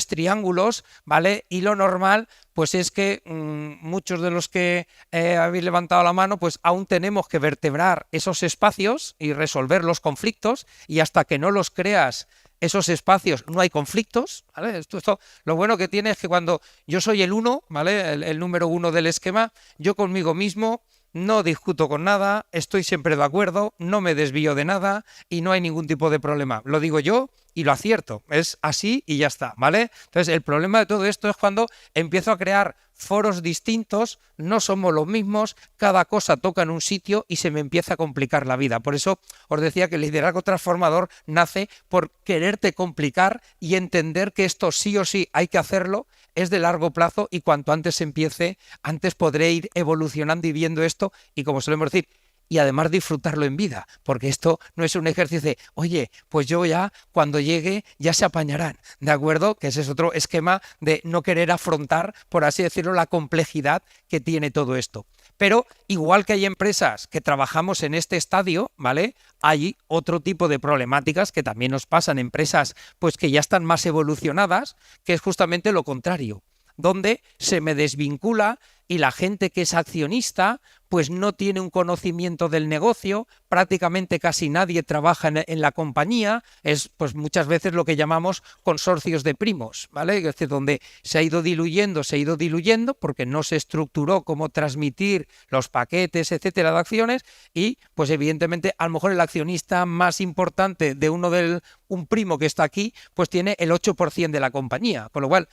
triángulos, ¿vale? Y lo normal, pues es que muchos de los que habéis levantado la mano, pues aún tenemos que vertebrar esos espacios y resolver los conflictos, y hasta que no los creas esos espacios no hay conflictos, ¿vale? Esto, lo bueno que tiene es que cuando yo soy el uno, ¿vale? El número uno del esquema, yo conmigo mismo no discuto con nada, estoy siempre de acuerdo, no me desvío de nada y no hay ningún tipo de problema. Lo digo yo y lo acierto, es así y ya está, ¿vale? Entonces, el problema de todo esto es cuando empiezo a crear foros distintos, no somos los mismos, cada cosa toca en un sitio y se me empieza a complicar la vida. Por eso os decía que el liderazgo transformador nace por quererte complicar y entender que esto sí o sí hay que hacerlo, es de largo plazo y cuanto antes empiece, antes podré ir evolucionando y viendo esto y, como solemos decir, y además disfrutarlo en vida, porque esto no es un ejercicio de, oye, pues yo ya cuando llegue ya se apañarán, ¿de acuerdo? Que ese es otro esquema de no querer afrontar, por así decirlo, la complejidad que tiene todo esto. Pero igual que hay empresas que trabajamos en este estadio, ¿vale? Hay otro tipo de problemáticas que también nos pasan en empresas pues que ya están más evolucionadas, que es justamente lo contrario, donde se me desvincula y la gente que es accionista pues no tiene un conocimiento del negocio, prácticamente casi nadie trabaja en la compañía, es pues muchas veces lo que llamamos consorcios de primos, ¿vale? Es decir, donde se ha ido diluyendo porque no se estructuró cómo transmitir los paquetes, etcétera, de acciones y pues evidentemente a lo mejor el accionista más importante de un primo que está aquí pues tiene el 8% de la compañía, con lo cual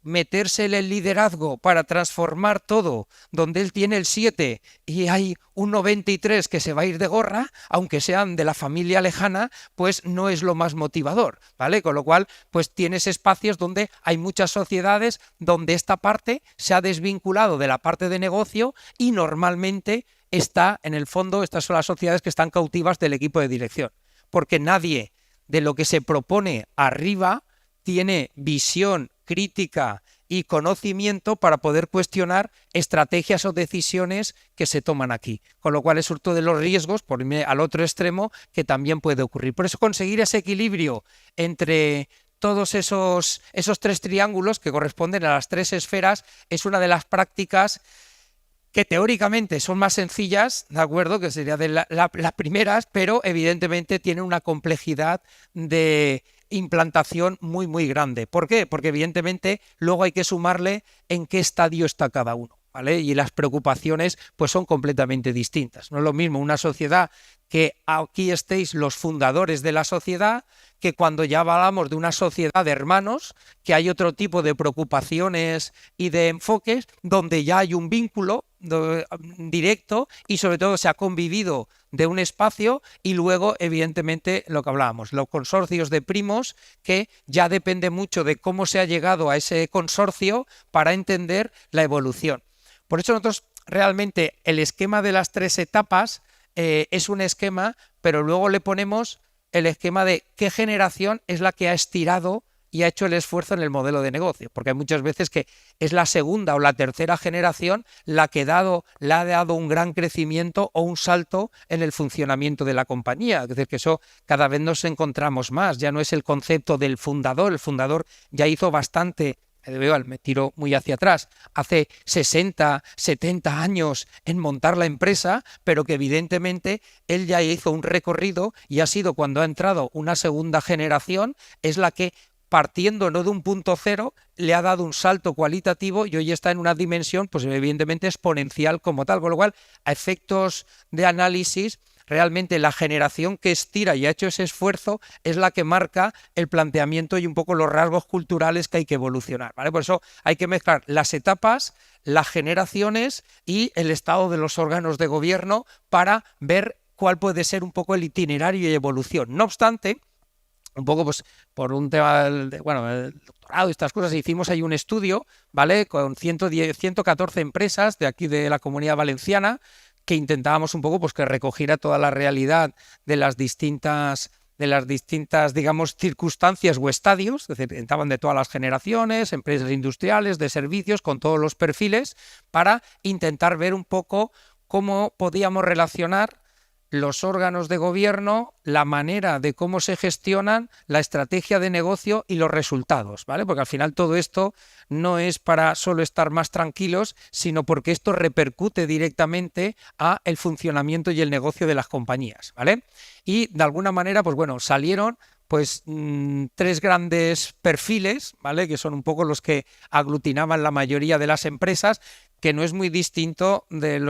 meterse en el liderazgo para transformar todo, donde él tiene el 7 y hay un 93 que se va a ir de gorra, aunque sean de la familia lejana, pues no es lo más motivador, ¿vale? Con lo cual, pues tienes espacios donde hay muchas sociedades donde esta parte se ha desvinculado de la parte de negocio y normalmente está, en el fondo, estas son las sociedades que están cautivas del equipo de dirección, porque nadie de lo que se propone arriba tiene visión crítica y conocimiento para poder cuestionar estrategias o decisiones que se toman aquí. Con lo cual es fruto de los riesgos, por irme al otro extremo, que también puede ocurrir. Por eso conseguir ese equilibrio entre todos esos tres triángulos que corresponden a las tres esferas es una de las prácticas que teóricamente son más sencillas, ¿de acuerdo? Que sería de las primeras, pero evidentemente tienen una complejidad de implantación muy, muy grande. ¿Por qué? Porque evidentemente luego hay que sumarle en qué estadio está cada uno, ¿vale? Y las preocupaciones pues son completamente distintas. No es lo mismo una sociedad que aquí estéis los fundadores de la sociedad, que cuando ya hablamos de una sociedad de hermanos, que hay otro tipo de preocupaciones y de enfoques, donde ya hay un vínculo directo y sobre todo se ha convivido de un espacio y luego evidentemente lo que hablábamos, los consorcios de primos, que ya depende mucho de cómo se ha llegado a ese consorcio para entender la evolución. Por eso nosotros realmente el esquema de las tres etapas es un esquema, pero luego le ponemos el esquema de qué generación es la que ha estirado y ha hecho el esfuerzo en el modelo de negocio, porque hay muchas veces que es la segunda o la tercera generación la que le ha dado un gran crecimiento o un salto en el funcionamiento de la compañía. Es decir, que eso cada vez nos encontramos más, ya no es el concepto del fundador, el fundador ya hizo bastante, me tiro muy hacia atrás, hace 60, 70 años en montar la empresa, pero que evidentemente él ya hizo un recorrido y ha sido cuando ha entrado una segunda generación, es la que partiendo no de un punto cero, le ha dado un salto cualitativo y hoy está en una dimensión, pues evidentemente exponencial como tal, con lo cual, a efectos de análisis, realmente la generación que estira y ha hecho ese esfuerzo es la que marca el planteamiento y un poco los rasgos culturales que hay que evolucionar, ¿vale? Por eso hay que mezclar las etapas, las generaciones y el estado de los órganos de gobierno para ver cuál puede ser un poco el itinerario y evolución. No obstante, un poco pues por un tema el doctorado y estas cosas, hicimos ahí un estudio, ¿vale? Con 114 empresas de aquí de la Comunidad Valenciana, que intentábamos un poco pues que recogiera toda la realidad de las distintas, digamos, circunstancias o estadios, es decir, estaban de todas las generaciones, empresas industriales, de servicios, con todos los perfiles, para intentar ver un poco cómo podíamos relacionar los órganos de gobierno, la manera de cómo se gestionan, la estrategia de negocio y los resultados, ¿vale? Porque al final todo esto no es para solo estar más tranquilos, sino porque esto repercute directamente a el funcionamiento y el negocio de las compañías, ¿vale? Y de alguna manera, pues bueno, salieron pues tres grandes perfiles, ¿vale? Que son un poco los que aglutinaban la mayoría de las empresas, que no es muy distinto de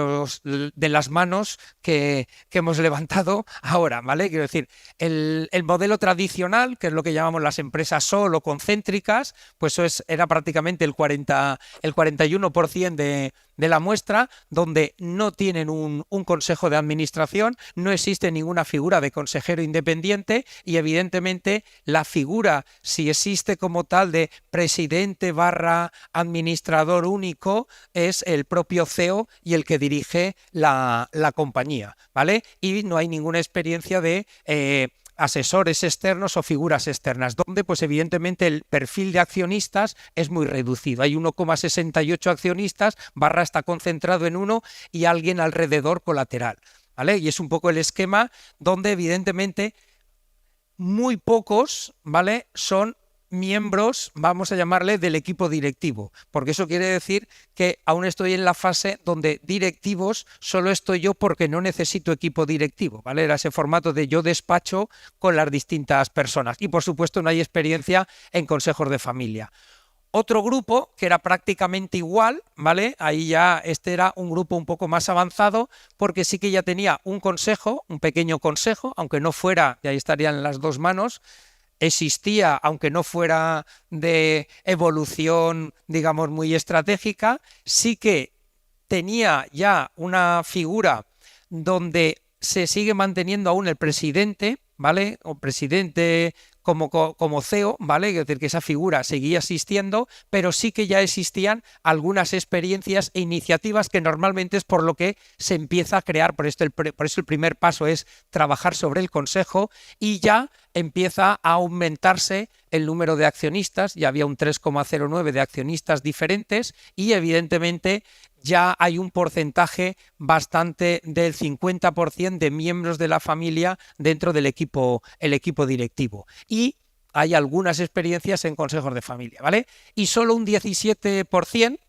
las manos que hemos levantado ahora, ¿vale? Quiero decir, el modelo tradicional, que es lo que llamamos las empresas solo concéntricas, pues eso era prácticamente el 41% de la muestra, donde no tienen un consejo de administración, no existe ninguna figura de consejero independiente y evidentemente la figura, si existe como tal de presidente / administrador único, es el propio CEO y el que dirige la compañía, ¿vale? Y no hay ninguna experiencia de asesores externos o figuras externas, donde pues evidentemente el perfil de accionistas es muy reducido. Hay 1,68 accionistas, / está concentrado en uno y alguien alrededor colateral, ¿vale? Y es un poco el esquema donde evidentemente muy pocos, ¿vale?, son miembros, vamos a llamarle, del equipo directivo, porque eso quiere decir que aún estoy en la fase donde directivos solo estoy yo porque no necesito equipo directivo, ¿vale? Era ese formato de yo despacho con las distintas personas y por supuesto no hay experiencia en consejos de familia. Otro grupo que era prácticamente igual, ¿vale? Ahí ya este era un grupo un poco más avanzado porque sí que ya tenía un consejo, un pequeño consejo, aunque no fuera, y ahí estarían las dos manos, existía, aunque no fuera de evolución, digamos, muy estratégica, sí que tenía ya una figura donde se sigue manteniendo aún el presidente, ¿vale? O presidente como CEO, ¿vale? Es decir, que esa figura seguía existiendo, pero sí que ya existían algunas experiencias e iniciativas que normalmente es por lo que se empieza a crear. Por eso el primer paso es trabajar sobre el consejo y ya empieza a aumentarse el número de accionistas. Ya había un 3,09 de accionistas diferentes y evidentemente ya hay un porcentaje bastante del 50% de miembros de la familia dentro del equipo directivo. Y hay algunas experiencias en consejos de familia, ¿vale? Y solo un 17%,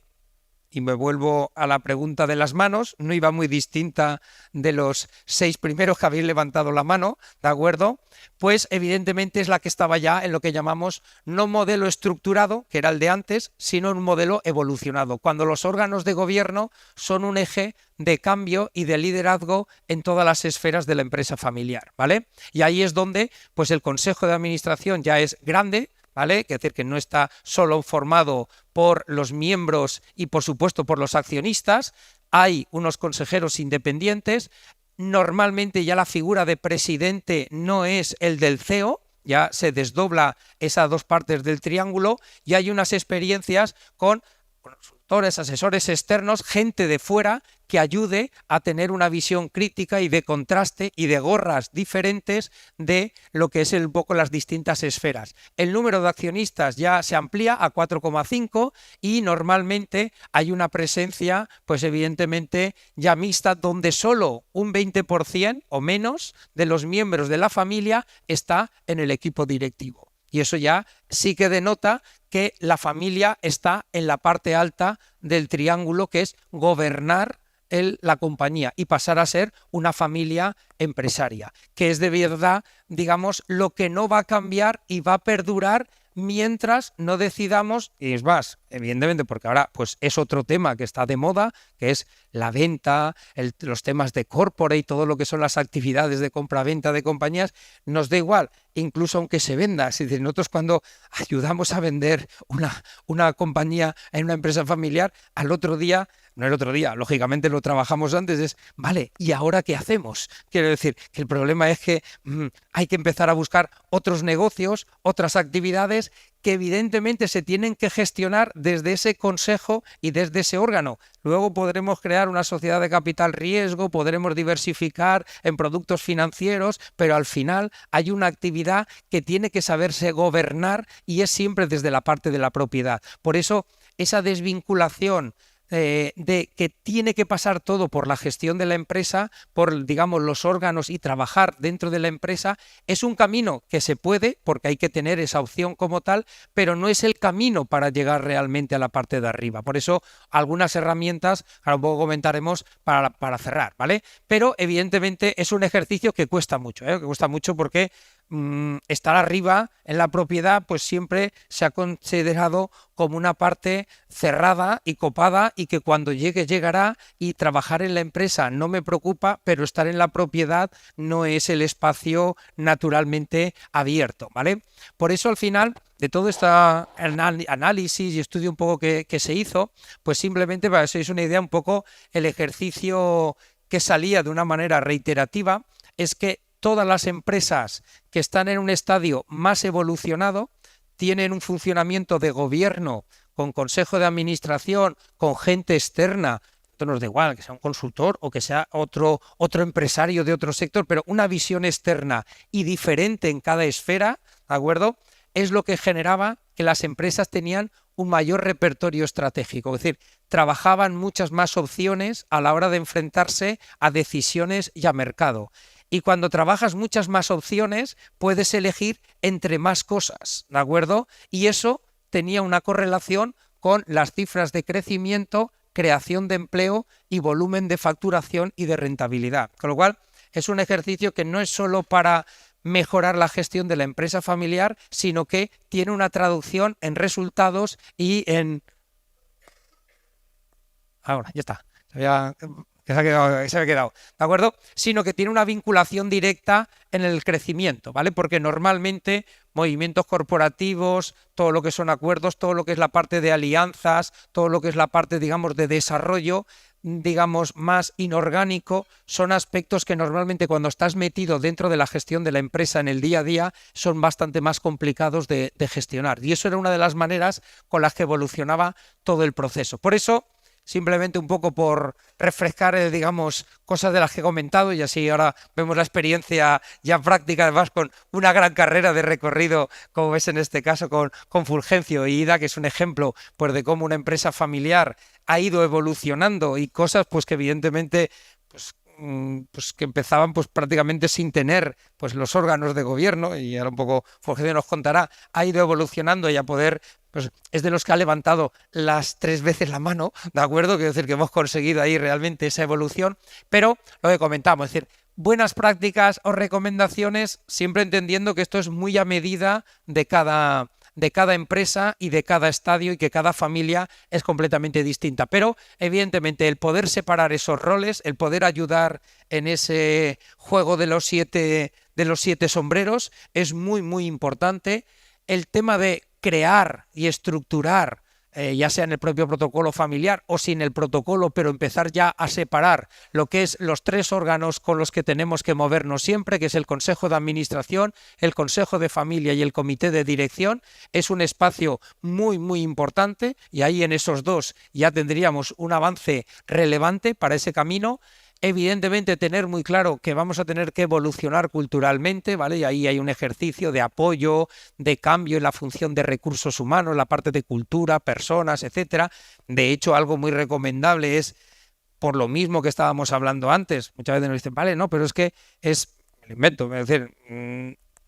y me vuelvo a la pregunta de las manos, no iba muy distinta de los 6 primeros que habéis levantado la mano, ¿de acuerdo? Pues evidentemente es la que estaba ya en lo que llamamos no modelo estructurado, que era el de antes, sino un modelo evolucionado, cuando los órganos de gobierno son un eje de cambio y de liderazgo en todas las esferas de la empresa familiar, ¿vale? Y ahí es donde pues el consejo de administración ya es grande, ¿vale? Es decir, que no está solo formado por los miembros y por supuesto por los accionistas, hay unos consejeros independientes, normalmente ya la figura de presidente no es el del CEO, ya se desdobla esas dos partes del triángulo y hay unas experiencias con consultores, asesores externos, gente de fuera que ayude a tener una visión crítica y de contraste y de gorras diferentes de lo que es un poco las distintas esferas. El número de accionistas ya se amplía a 4,5 y normalmente hay una presencia, pues evidentemente ya mixta, donde solo un 20% o menos de los miembros de la familia está en el equipo directivo. Y eso ya sí que denota que la familia está en la parte alta del triángulo, que es gobernar la compañía y pasar a ser una familia empresaria, que es de verdad, digamos, lo que no va a cambiar y va a perdurar mientras no decidamos, y es más, evidentemente, porque ahora pues es otro tema que está de moda, que es la venta, los temas de corporate, todo lo que son las actividades de compra-venta de compañías, nos da igual, incluso aunque se venda. Es decir, nosotros cuando ayudamos a vender una compañía en una empresa familiar, al otro día, no el otro día, lógicamente lo trabajamos antes, es, vale, ¿y ahora qué hacemos? Quiero decir, que el problema es que hay que empezar a buscar otros negocios, otras actividades que evidentemente se tienen que gestionar desde ese consejo y desde ese órgano. Luego podremos crear una sociedad de capital riesgo, podremos diversificar en productos financieros, pero al final hay una actividad que tiene que saberse gobernar y es siempre desde la parte de la propiedad. Por eso esa desvinculación de que tiene que pasar todo por la gestión de la empresa, por, digamos, los órganos y trabajar dentro de la empresa, es un camino que se puede, porque hay que tener esa opción como tal, pero no es el camino para llegar realmente a la parte de arriba. Por eso, algunas herramientas, ahora un poco comentaremos para cerrar, ¿vale? Pero, evidentemente, es un ejercicio que cuesta mucho, que cuesta mucho porque estar arriba en la propiedad pues siempre se ha considerado como una parte cerrada y copada y que cuando llegue llegará, y trabajar en la empresa no me preocupa, pero estar en la propiedad no es el espacio naturalmente abierto, ¿vale? Por eso al final de todo este análisis y estudio un poco que se hizo, pues simplemente para que os hagáis una idea un poco, el ejercicio que salía de una manera reiterativa es que todas las empresas que están en un estadio más evolucionado tienen un funcionamiento de gobierno con consejo de administración, con gente externa. Esto nos da igual que sea un consultor o que sea otro empresario de otro sector, pero una visión externa y diferente en cada esfera, ¿de acuerdo? Es lo que generaba que las empresas tenían un mayor repertorio estratégico, es decir, trabajaban muchas más opciones a la hora de enfrentarse a decisiones y a mercado. Y cuando trabajas muchas más opciones, puedes elegir entre más cosas, ¿de acuerdo? Y eso tenía una correlación con las cifras de crecimiento, creación de empleo y volumen de facturación y de rentabilidad. Con lo cual, es un ejercicio que no es solo para mejorar la gestión de la empresa familiar, sino que tiene una traducción en resultados y en... Ahora, ya está. Que se había quedado, ¿de acuerdo? Sino que tiene una vinculación directa en el crecimiento, ¿vale? Porque normalmente movimientos corporativos, todo lo que son acuerdos, todo lo que es la parte de alianzas, todo lo que es la parte, digamos, de desarrollo, digamos, más inorgánico, son aspectos que normalmente cuando estás metido dentro de la gestión de la empresa en el día a día son bastante más complicados de gestionar. Y eso era una de las maneras con las que evolucionaba todo el proceso. Por eso, simplemente un poco por refrescar, digamos, cosas de las que he comentado, y así ahora vemos la experiencia ya práctica, además con una gran carrera de recorrido, como ves en este caso con Fulgencio y Ida, que es un ejemplo pues de cómo una empresa familiar ha ido evolucionando y cosas pues que evidentemente pues que empezaban pues prácticamente sin tener pues los órganos de gobierno, y ahora un poco Fulgencio nos contará, ha ido evolucionando y a poder, pues es de los que ha levantado las 3 veces la mano, ¿de acuerdo? Quiero decir que hemos conseguido ahí realmente esa evolución, pero lo que comentamos, es decir, buenas prácticas o recomendaciones, siempre entendiendo que esto es muy a medida de cada empresa y de cada estadio, y que cada familia es completamente distinta. Pero, evidentemente, el poder separar esos roles, el poder ayudar en ese juego de los 7 sombreros es muy, muy importante. El tema de crear y estructurar, ya sea en el propio protocolo familiar o sin el protocolo, pero empezar ya a separar lo que es los 3 órganos con los que tenemos que movernos siempre, que es el Consejo de Administración, el Consejo de Familia y el Comité de Dirección, es un espacio muy, muy importante, y ahí en esos 2 ya tendríamos un avance relevante para ese camino. Evidentemente, tener muy claro que vamos a tener que evolucionar culturalmente, ¿vale? Y ahí hay un ejercicio de apoyo, de cambio en la función de recursos humanos, la parte de cultura, personas, etcétera. De hecho, algo muy recomendable es, por lo mismo que estábamos hablando antes, muchas veces nos dicen, vale, no, pero es que me lo invento, es decir,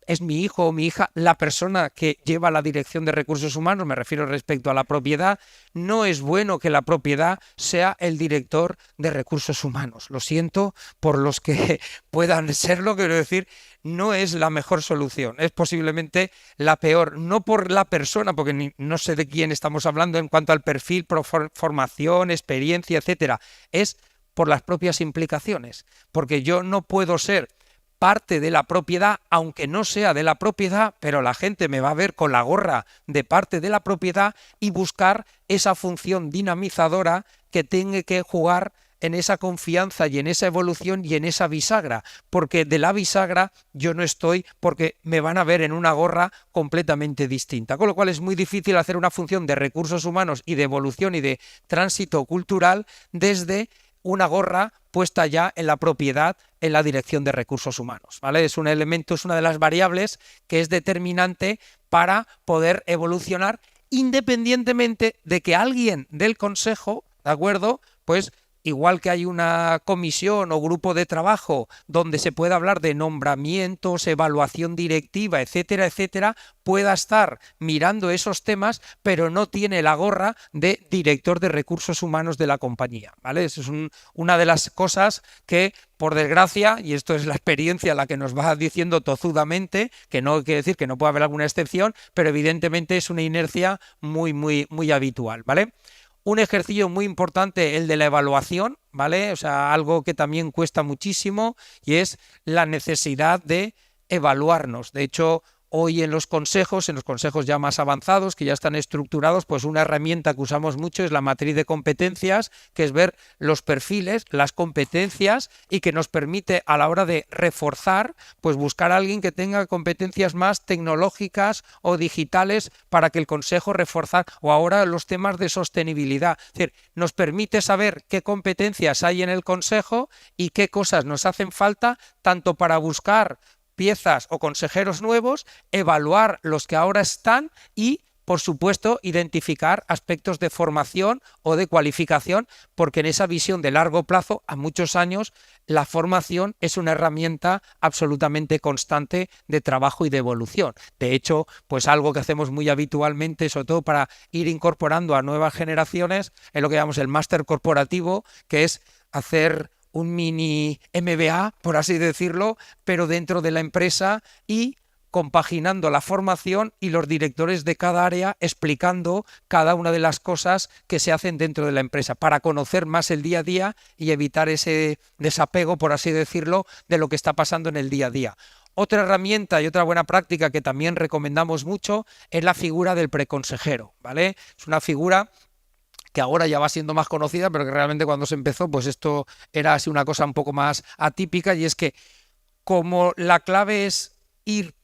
es mi hijo o mi hija la persona que lleva la dirección de recursos humanos, me refiero respecto a la propiedad. No es bueno que la propiedad sea el director de recursos humanos. Lo siento por los que puedan serlo, quiero decir, no es la mejor solución. Es posiblemente la peor, no por la persona, porque no sé de quién estamos hablando en cuanto al perfil, formación, experiencia, etcétera. Es por las propias implicaciones, porque yo no puedo ser parte de la propiedad, aunque no sea de la propiedad, pero la gente me va a ver con la gorra de parte de la propiedad y buscar esa función dinamizadora que tenga que jugar en esa confianza y en esa evolución y en esa bisagra, porque de la bisagra yo no estoy, porque me van a ver en una gorra completamente distinta, con lo cual es muy difícil hacer una función de recursos humanos y de evolución y de tránsito cultural desde una gorra puesta ya en la propiedad, en la dirección de recursos humanos, ¿vale? Es un elemento, es una de las variables que es determinante para poder evolucionar, independientemente de que alguien del consejo, ¿de acuerdo? Pues igual que hay una comisión o grupo de trabajo donde se puede hablar de nombramientos, evaluación directiva, etcétera, etcétera, pueda estar mirando esos temas, pero no tiene la gorra de director de recursos humanos de la compañía, ¿vale? Eso es una de las cosas que, por desgracia, y esto es la experiencia la que nos va diciendo tozudamente, que no quiere decir que no pueda haber alguna excepción, pero evidentemente es una inercia muy, muy, muy habitual, ¿vale? Un ejercicio muy importante, el de la evaluación, ¿vale? O sea, algo que también cuesta muchísimo y es la necesidad de evaluarnos. De hecho, hoy en los consejos ya más avanzados, que ya están estructurados, pues una herramienta que usamos mucho es la matriz de competencias, que es ver los perfiles, las competencias y que nos permite a la hora de reforzar, pues buscar a alguien que tenga competencias más tecnológicas o digitales para que el consejo reforzar, o ahora los temas de sostenibilidad. Es decir, nos permite saber qué competencias hay en el consejo y qué cosas nos hacen falta, tanto para buscar piezas o consejeros nuevos, evaluar los que ahora están y, por supuesto, identificar aspectos de formación o de cualificación, porque en esa visión de largo plazo, a muchos años, la formación es una herramienta absolutamente constante de trabajo y de evolución. De hecho, pues algo que hacemos muy habitualmente, sobre todo para ir incorporando a nuevas generaciones, es lo que llamamos el máster corporativo, que es hacer un mini MBA, por así decirlo, pero dentro de la empresa y compaginando la formación y los directores de cada área explicando cada una de las cosas que se hacen dentro de la empresa para conocer más el día a día y evitar ese desapego, por así decirlo, de lo que está pasando en el día a día. Otra herramienta y otra buena práctica que también recomendamos mucho es la figura del preconsejero, ¿vale? Es una figura que ahora ya va siendo más conocida, pero que realmente cuando se empezó, pues esto era así una cosa un poco más atípica, y es que como la clave es ir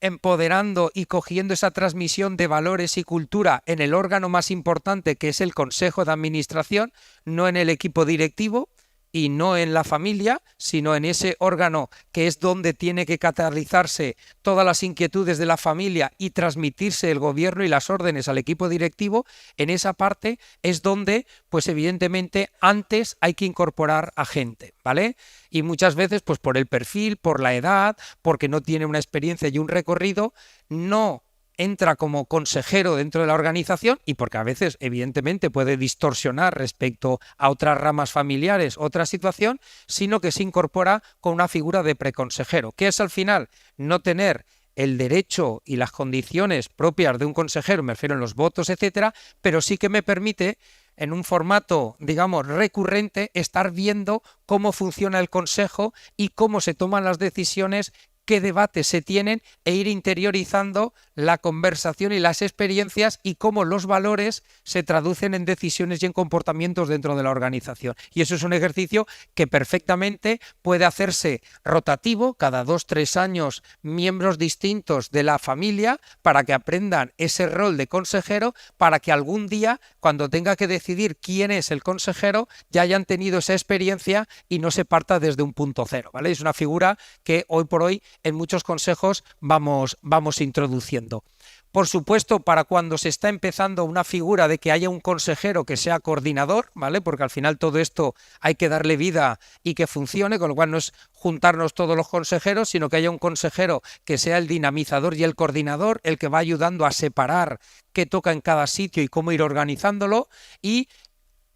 empoderando y cogiendo esa transmisión de valores y cultura en el órgano más importante, que es el Consejo de Administración, no en el equipo directivo y no en la familia, sino en ese órgano que es donde tiene que catalizarse todas las inquietudes de la familia y transmitirse el gobierno y las órdenes al equipo directivo. En esa parte es donde, pues evidentemente, antes hay que incorporar a gente, ¿vale? Y muchas veces, pues por el perfil, por la edad, porque no tiene una experiencia y un recorrido, no entra como consejero dentro de la organización, y porque a veces evidentemente puede distorsionar respecto a otras ramas familiares, otra situación, sino que se incorpora con una figura de preconsejero, que es al final no tener el derecho y las condiciones propias de un consejero, me refiero en los votos, etcétera, pero sí que me permite en un formato, digamos, recurrente, estar viendo cómo funciona el consejo y cómo se toman las decisiones, qué debates se tienen, e ir interiorizando la conversación y las experiencias y cómo los valores se traducen en decisiones y en comportamientos dentro de la organización. Y eso es un ejercicio que perfectamente puede hacerse rotativo, cada 2-3 años, miembros distintos de la familia, para que aprendan ese rol de consejero, para que algún día, cuando tenga que decidir quién es el consejero, ya hayan tenido esa experiencia y no se parta desde un punto cero, ¿vale? Es una figura que hoy por hoy en muchos consejos vamos introduciendo. Por supuesto, para cuando se está empezando una figura de que haya un consejero que sea coordinador, ¿vale? Porque al final todo esto hay que darle vida y que funcione, con lo cual no es juntarnos todos los consejeros, sino que haya un consejero que sea el dinamizador y el coordinador, el que va ayudando a separar qué toca en cada sitio y cómo ir organizándolo, y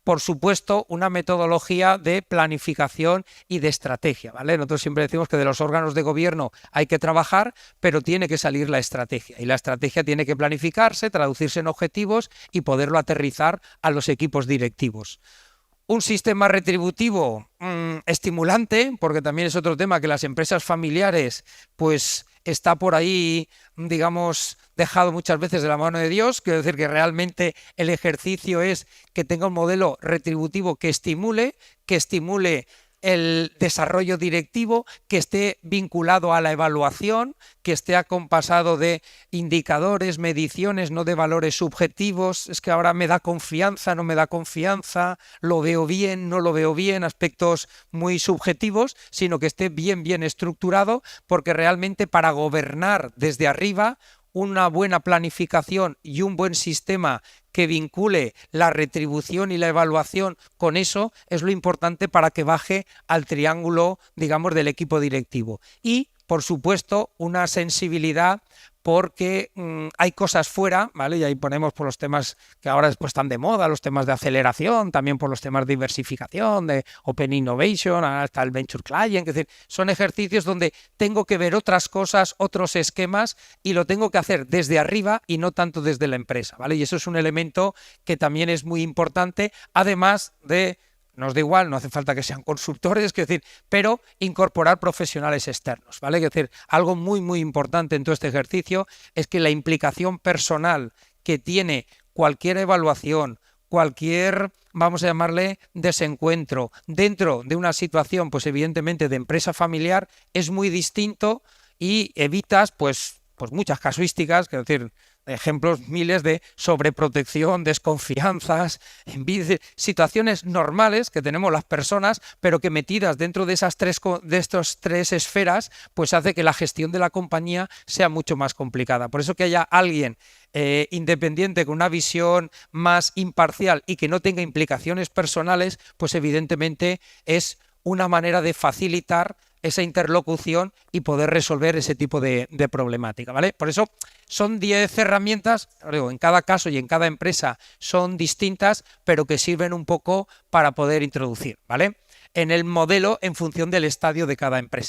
por supuesto, una metodología de planificación y de estrategia, ¿vale? Nosotros siempre decimos que de los órganos de gobierno hay que trabajar, pero tiene que salir la estrategia. Y la estrategia tiene que planificarse, traducirse en objetivos y poderlo aterrizar a los equipos directivos. Un sistema retributivo estimulante, porque también es otro tema que las empresas familiares, pues está por ahí, digamos, dejado muchas veces de la mano de Dios. Quiero decir que realmente el ejercicio es que tenga un modelo retributivo que estimule el desarrollo directivo, que esté vinculado a la evaluación, que esté acompasado de indicadores, mediciones, no de valores subjetivos. Es que ahora me da confianza, no me da confianza, lo veo bien, no lo veo bien, aspectos muy subjetivos, sino que esté bien estructurado, porque realmente para gobernar desde arriba una buena planificación y un buen sistema que vincule la retribución y la evaluación con eso es lo importante para que baje al triángulo, digamos, del equipo directivo. Y, por supuesto, una sensibilidad porque hay cosas fuera, ¿vale? Y ahí ponemos por los temas que ahora después están de moda, los temas de aceleración, también por los temas de diversificación, de Open Innovation, hasta el Venture Client, es decir, son ejercicios donde tengo que ver otras cosas, otros esquemas y lo tengo que hacer desde arriba y no tanto desde la empresa, ¿vale? Y eso es un elemento que también es muy importante, además de... Nos da igual, no hace falta que sean consultores, es decir, pero incorporar profesionales externos, ¿vale? Es decir, algo muy, muy importante en todo este ejercicio es que la implicación personal que tiene cualquier evaluación, cualquier, vamos a llamarle, desencuentro dentro de una situación, pues evidentemente de empresa familiar, es muy distinto y evitas, pues muchas casuísticas, es decir, ejemplos miles de sobreprotección, desconfianzas, situaciones normales que tenemos las personas, pero que metidas dentro de esas estos tres esferas, pues hace que la gestión de la compañía sea mucho más complicada. Por eso que haya alguien independiente con una visión más imparcial y que no tenga implicaciones personales, pues evidentemente es una manera de facilitar esa interlocución y poder resolver ese tipo de problemática, ¿vale? Por eso son 10 herramientas, en cada caso y en cada empresa son distintas, pero que sirven un poco para poder introducir, ¿vale? En el modelo en función del estadio de cada empresa.